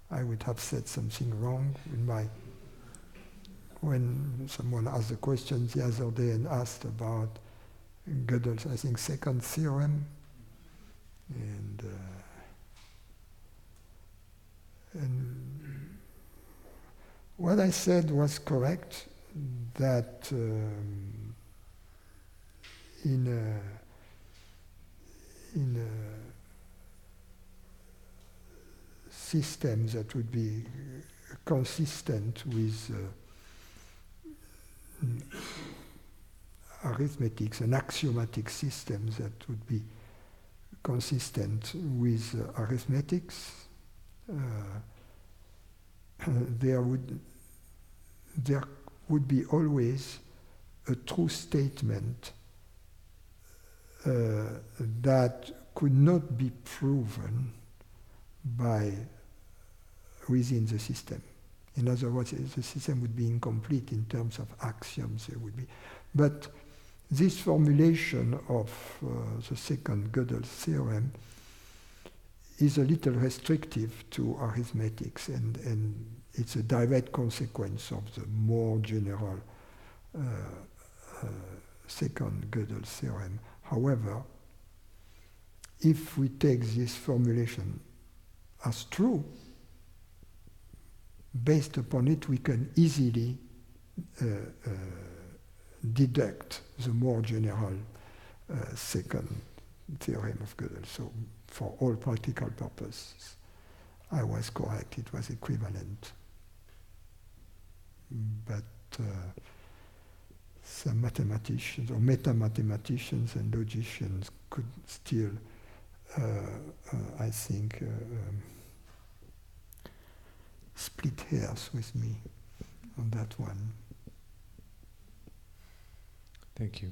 S1: I would have said something wrong when someone asked the question the other day and asked about Gödel's, I think, second theorem, and what I said was correct, that in a system that would be consistent with arithmetics, an axiomatic system that would be consistent with arithmetics, there would be always a true statement that could not be proven within the system. In other words, the system would be incomplete in terms of axioms. There would be, but this formulation of the second Gödel theorem is a little restrictive to arithmetics, and it's a direct consequence of the more general second Gödel theorem. However, if we take this formulation as true, based upon it we can easily deduct the more general second theorem of Gödel. So for all practical purposes, I was correct, it was equivalent. But some mathematicians or meta-mathematicians and logicians could still, I think, split hairs with me on that one.
S9: Thank you.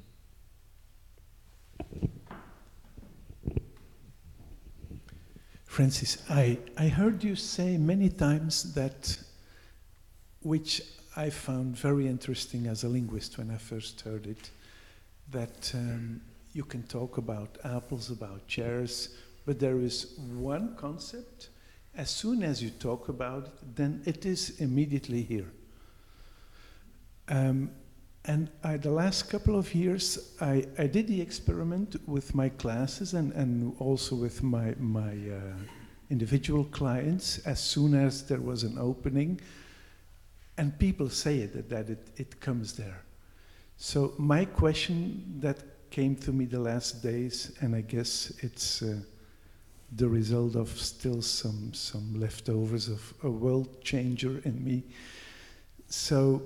S10: Francis, I heard you say many times that, which I found very interesting as a linguist when I first heard it, that you can talk about apples, about chairs, but there is one concept. As soon as you talk about it, then it is immediately here. And the last couple of years, I did the experiment with my classes and also with my individual clients. As soon as there was an opening, and people say that it comes there. So my question that came to me the last days, and I guess it's the result of still some leftovers of a world changer in me. So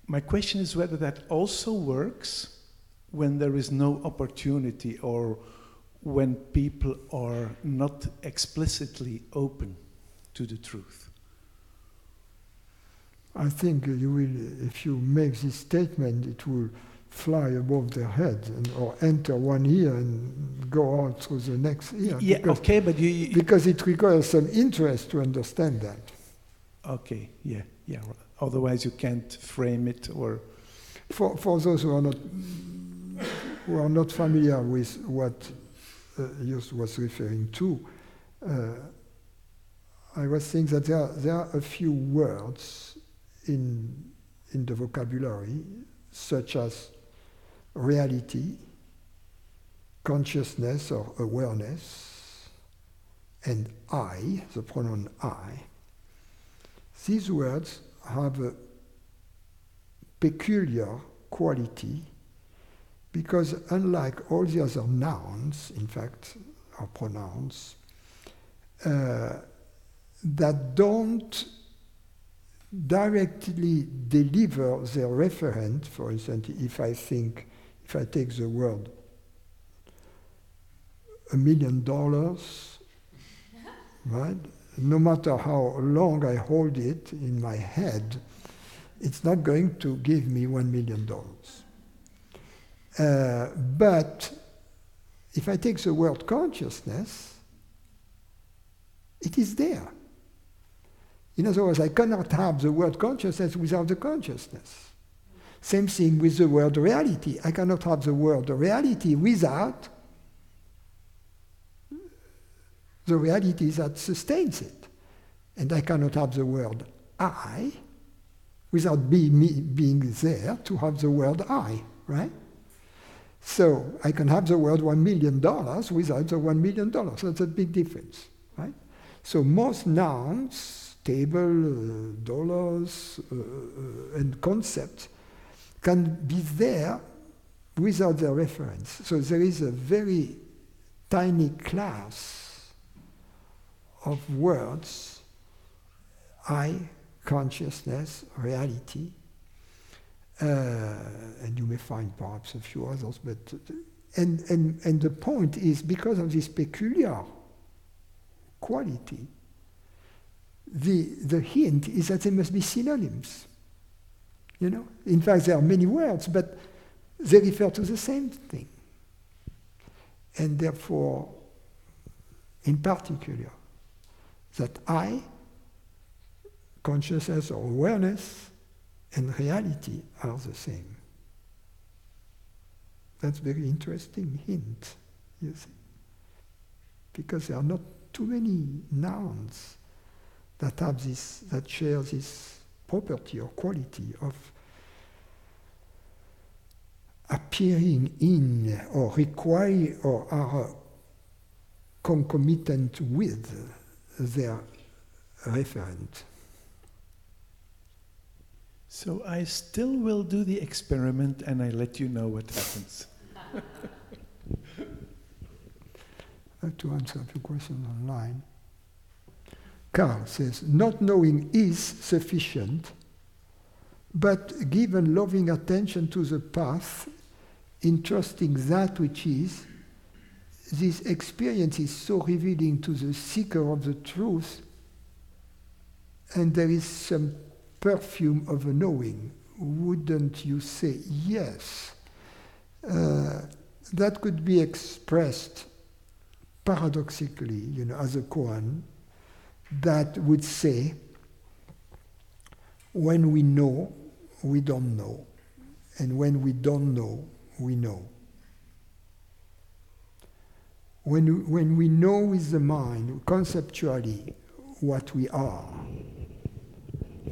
S10: my question is whether that also works when there is no opportunity, or when people are not explicitly open to the truth.
S1: I think you will, if you make this statement, it will fly above their head or enter one ear and go out through the next ear.
S10: Yeah,
S1: because,
S10: okay, but
S1: because it requires some interest to understand that.
S10: Okay, yeah. Otherwise, you can't frame it, or.
S1: For those who are not familiar with what Joost was referring to, I was saying that there are a few words in the vocabulary, such as reality, consciousness or awareness, and I, the pronoun I. These words have a peculiar quality because unlike all the other nouns, in fact, or pronouns, that don't directly deliver their referent. For instance, if I take the word $1 million, right? No matter how long I hold it in my head, it's not going to give me $1 million. But if I take the word consciousness, it is there. In other words, I cannot have the word consciousness without the consciousness. Same thing with the word reality. I cannot have the word reality without the reality that sustains it. And I cannot have the word I without being there to have the word I, right? So I can have the word $1 million without the $1 million. That's a big difference, right? So most nouns, table, dollars, and concepts can be there without the reference. So there is a very tiny class of words, I, consciousness, reality, and you may find perhaps a few others, but and the point is, because of this peculiar quality, the hint is that they must be synonyms. You know, in fact, there are many words, but they refer to the same thing, and therefore, in particular, that I, consciousness or awareness, and reality are the same. That's a very interesting hint, you see. Because there are not too many nouns that have this, that share this property or quality of appearing in or require or are concomitant with their referent.
S10: So I still will do the experiment and I let you know what happens.
S1: I have to answer a few questions online. Carl says, not knowing is sufficient, but given loving attention to the path, in trusting that which is, this experience is so revealing to the seeker of the truth, and there is some perfume of a knowing. Wouldn't you say yes? That could be expressed paradoxically, you know, as a koan that would say, when we know, we don't know, and when we don't know, we know. When we know with the mind, conceptually, what we are,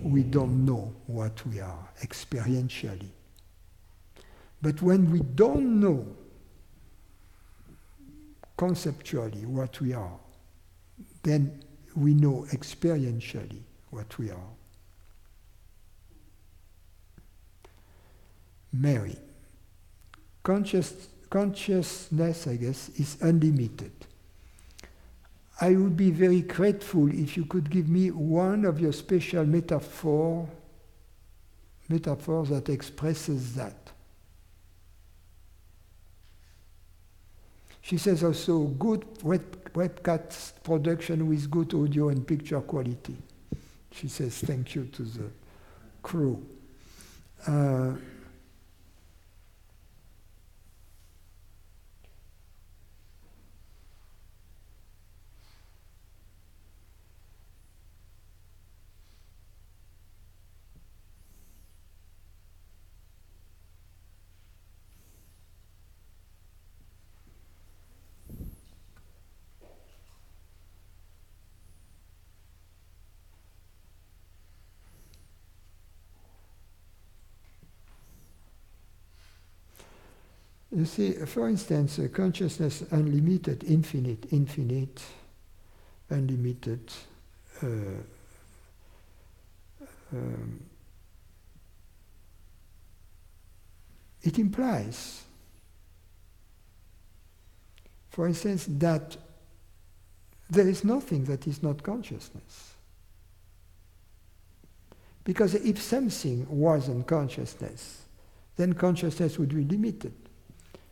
S1: we don't know what we are, experientially. But when we don't know conceptually what we are, then we know experientially what we are. Mary. Consciousness, I guess, is unlimited. I would be very grateful if you could give me one of your special metaphors that expresses that. She says also good webcast production with good audio and picture quality. She says thank you to the crew. You see, for instance, consciousness unlimited, infinite, unlimited, it implies, for instance, that there is nothing that is not consciousness. Because if something wasn't consciousness, then consciousness would be limited.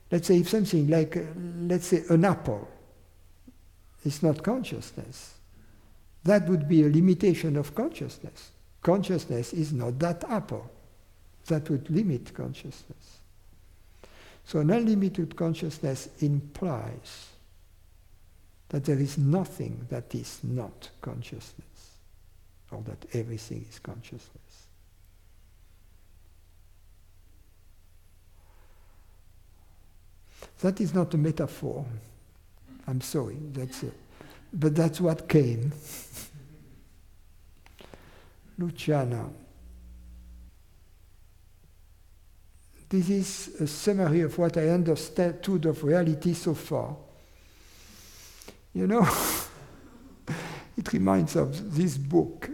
S1: Let's say if something like, let's say an apple is not consciousness, that would be a limitation of consciousness. Consciousness is not that apple. That would limit consciousness. So an unlimited consciousness implies that there is nothing that is not consciousness, or that everything is consciousness. That is not a metaphor. I'm sorry, but that's what came. Luciana. This is a summary of what I understood of reality so far. You know, it reminds of this book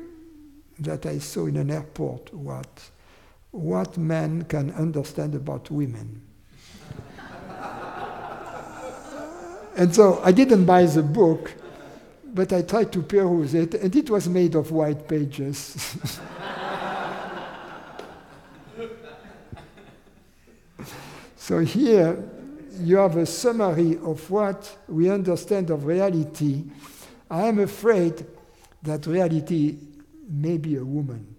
S1: that I saw in an airport, what man can understand about women. And so I didn't buy the book, but I tried to peruse it, and it was made of white pages. So here you have a summary of what we understand of reality. I am afraid that reality may be a woman.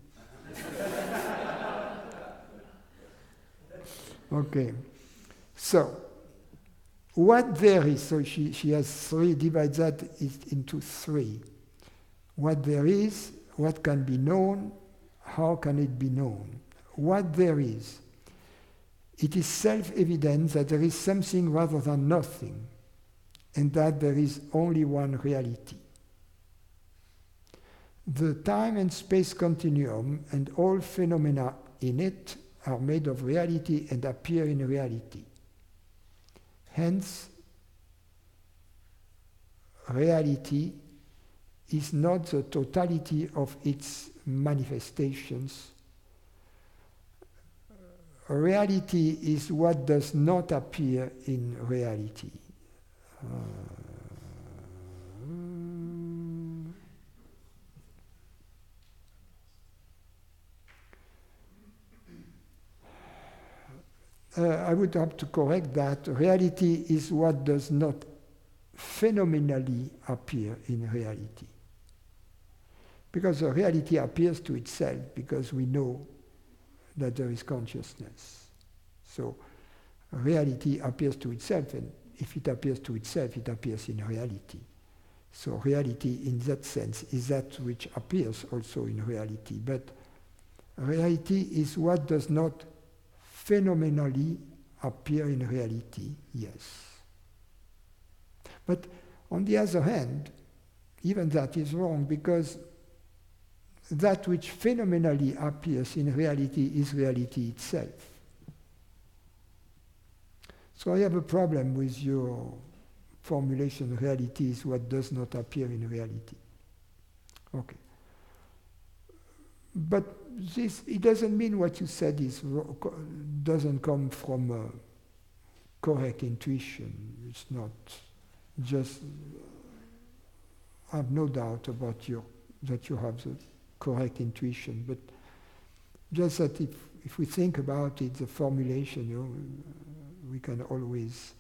S1: Okay. So, what there is, so she has three, divides that into three. What there is, what can be known, how can it be known? What there is. It is self-evident that there is something rather than nothing, and that there is only one reality. The time and space continuum and all phenomena in it are made of reality and appear in reality. Hence, reality is not the totality of its manifestations. Reality is what does not appear in reality. I would have to correct that. Reality is what does not phenomenally appear in reality. Because the reality appears to itself because we know that there is consciousness. So reality appears to itself, and if it appears to itself, it appears in reality. So reality in that sense is that which appears also in reality. But reality is what does not phenomenally appear in reality, yes. But on the other hand, even that is wrong, because that which phenomenally appears in reality is reality itself. So I have a problem with your formulation, reality is what does not appear in reality. Okay. But this, it doesn't mean what you said doesn't come from correct intuition. It's not just, I have no doubt about that you have the correct intuition, but just that if we think about it, the formulation, we can always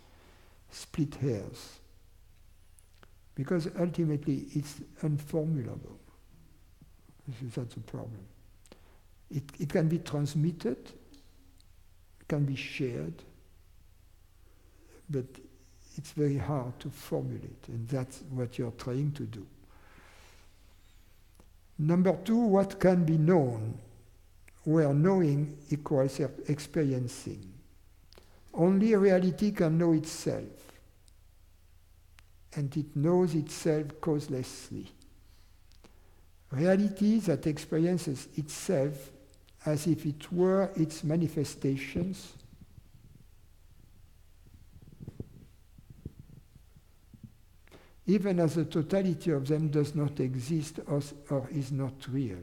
S1: split hairs. Because ultimately it's unformulable. That's a problem. It can be transmitted, it can be shared, but it's very hard to formulate, and that's what you're trying to do. Number two, what can be known, where knowing equals experiencing. Only reality can know itself, and it knows itself causelessly. Reality that experiences itself as if it were its manifestations even as the totality of them does not exist or is not real.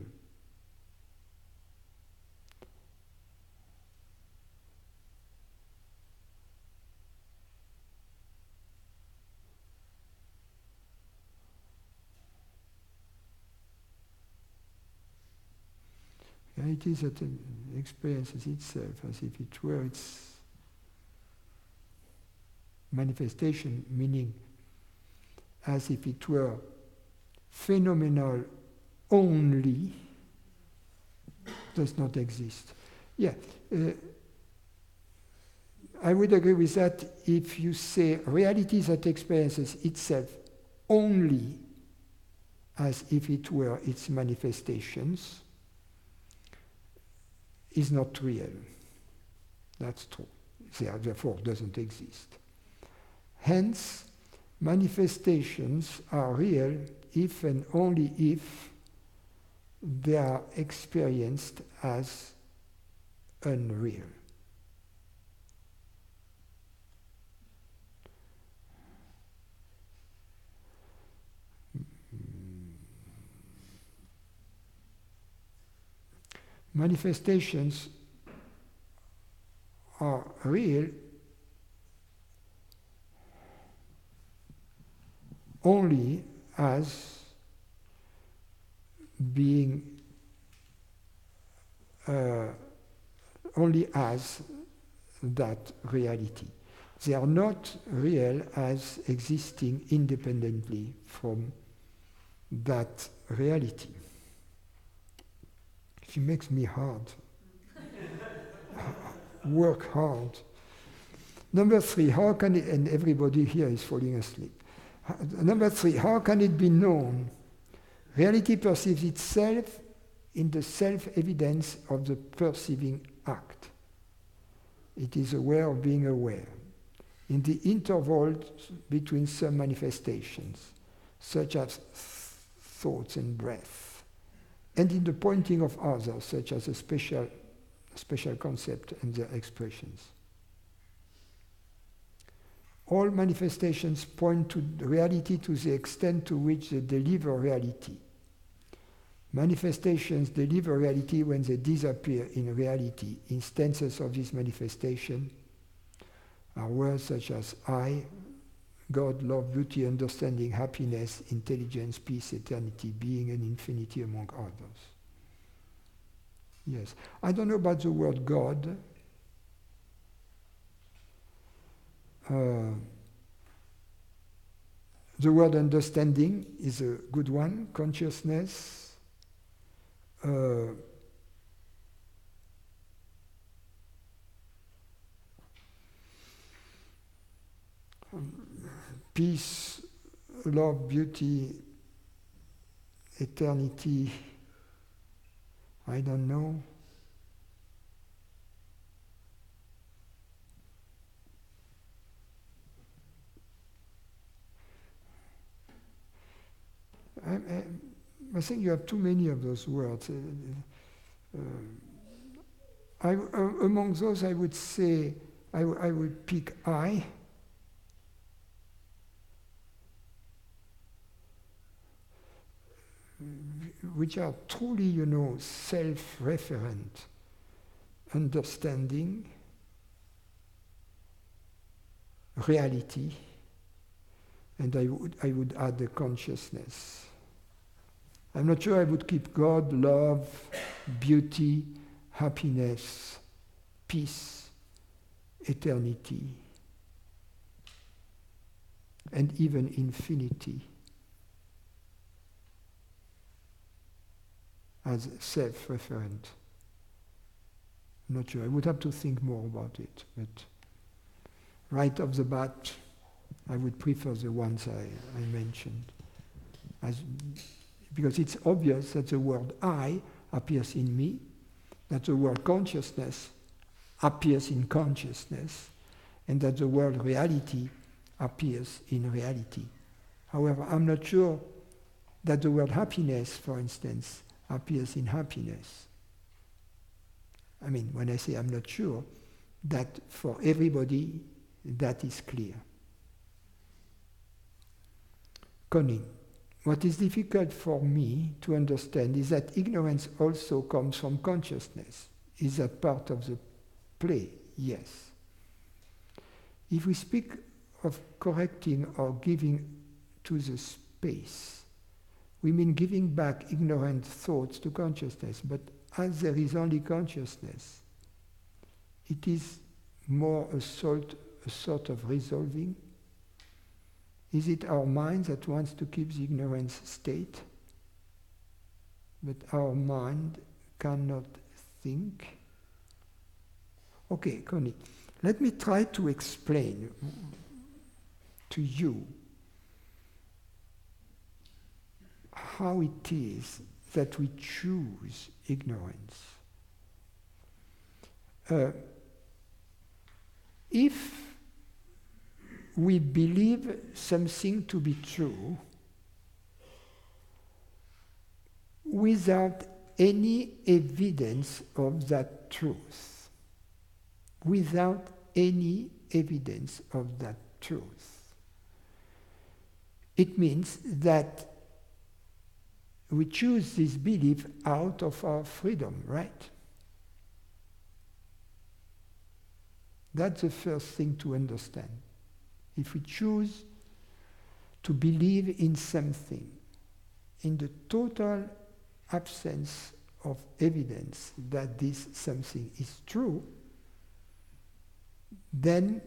S1: Reality is that experiences itself as if it were its manifestation, meaning as if it were phenomenal only, does not exist. Yeah, I would agree with that if you say reality that experiences itself only as if it were its manifestations is not real. That's true. Therefore, doesn't exist. Hence, manifestations are real if and only if they are experienced as unreal. Manifestations are real only as being only as that reality. They are not real as existing independently from that reality. She makes me hard. Work hard. Number 3, how can it, and everybody here is falling asleep. Number 3, how can it be known? Reality perceives itself in the self-evidence of the perceiving act. It is aware of being aware. In the intervals between some manifestations, such as thoughts and breath, and in the pointing of others, such as a special concept and their expressions. All manifestations point to reality to the extent to which they deliver reality. Manifestations deliver reality when they disappear in reality. Instances of this manifestation are words such as I, God, love, beauty, understanding, happiness, intelligence, peace, eternity, being, and infinity, among others. Yes. I don't know about the word God. The word understanding is a good one. Consciousness. Peace, love, beauty, eternity, I don't know. I think you have too many of those words. Among those, I would say, I would pick I. Which are truly, self-referent understanding, reality, and I would add the consciousness. I'm not sure I would keep God, love, beauty, happiness, peace, eternity, and even infinity as self-referent. Not sure. I would have to think more about it, but right off the bat, I would prefer the ones I mentioned. Because it's obvious that the word I appears in me, that the word consciousness appears in consciousness, and that the word reality appears in reality. However, I'm not sure that the word happiness, for instance, appears in happiness. I mean, when I say I'm not sure, that for everybody, that is clear. Conning. What is difficult for me to understand is that ignorance also comes from consciousness. Is that part of the play? Yes. If we speak of correcting or giving to the space, we mean giving back ignorant thoughts to consciousness, but as there is only consciousness, it is more a sort of resolving? Is it our mind that wants to keep the ignorance state? But our mind cannot think? Okay, Connie, let me try to explain to you how it is that we choose ignorance. If we believe something to be true without any evidence of that truth, without any evidence of that truth, it means that we choose this belief out of our freedom, right? That's the first thing to understand. If we choose to believe in something, in the total absence of evidence that this something is true, then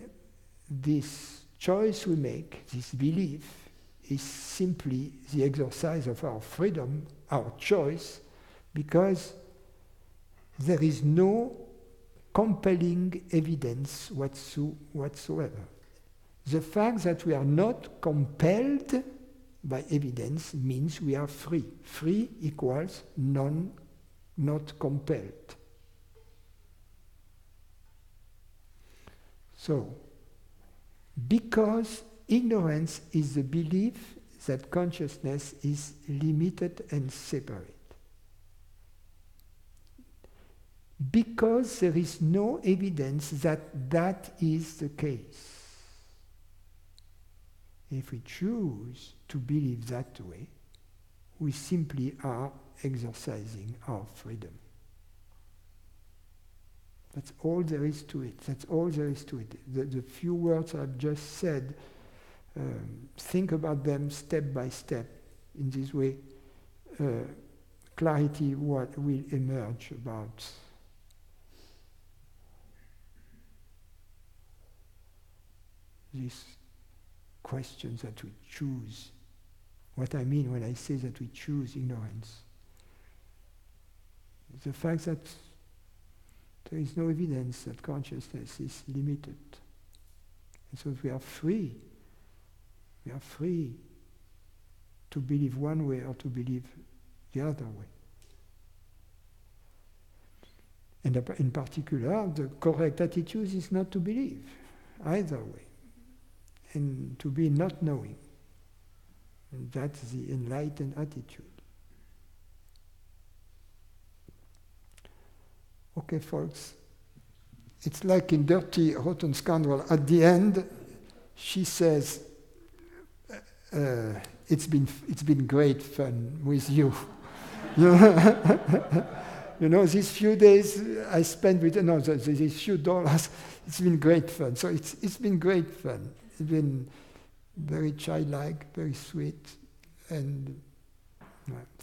S1: this choice we make, this belief, is simply the exercise of our freedom, our choice, because there is no compelling evidence whatsoever. The fact that we are not compelled by evidence means we are free. Free equals not compelled. So, because ignorance is the belief that consciousness is limited and separate. Because there is no evidence that that is the case. If we choose to believe that way, we simply are exercising our freedom. That's all there is to it. That's all there is to it. The few words I've just said, think about them step by step. In this way, clarity will emerge about these questions that we choose. What I mean when I say that we choose ignorance. The fact that there is no evidence that consciousness is limited. And so we are free. We are free to believe one way or to believe the other way. And in particular, the correct attitude is not to believe either way, and to be not knowing. And that's the enlightened attitude. Okay, folks, it's like in Dirty Rotten Scoundrel. At the end, she says, it's been great fun with you. You know, these few days I spent with, these few dollars, it's been great fun. So it's been great fun. It's been very childlike, very sweet, and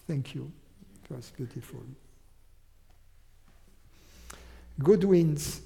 S1: thank you. It was beautiful. Good winds.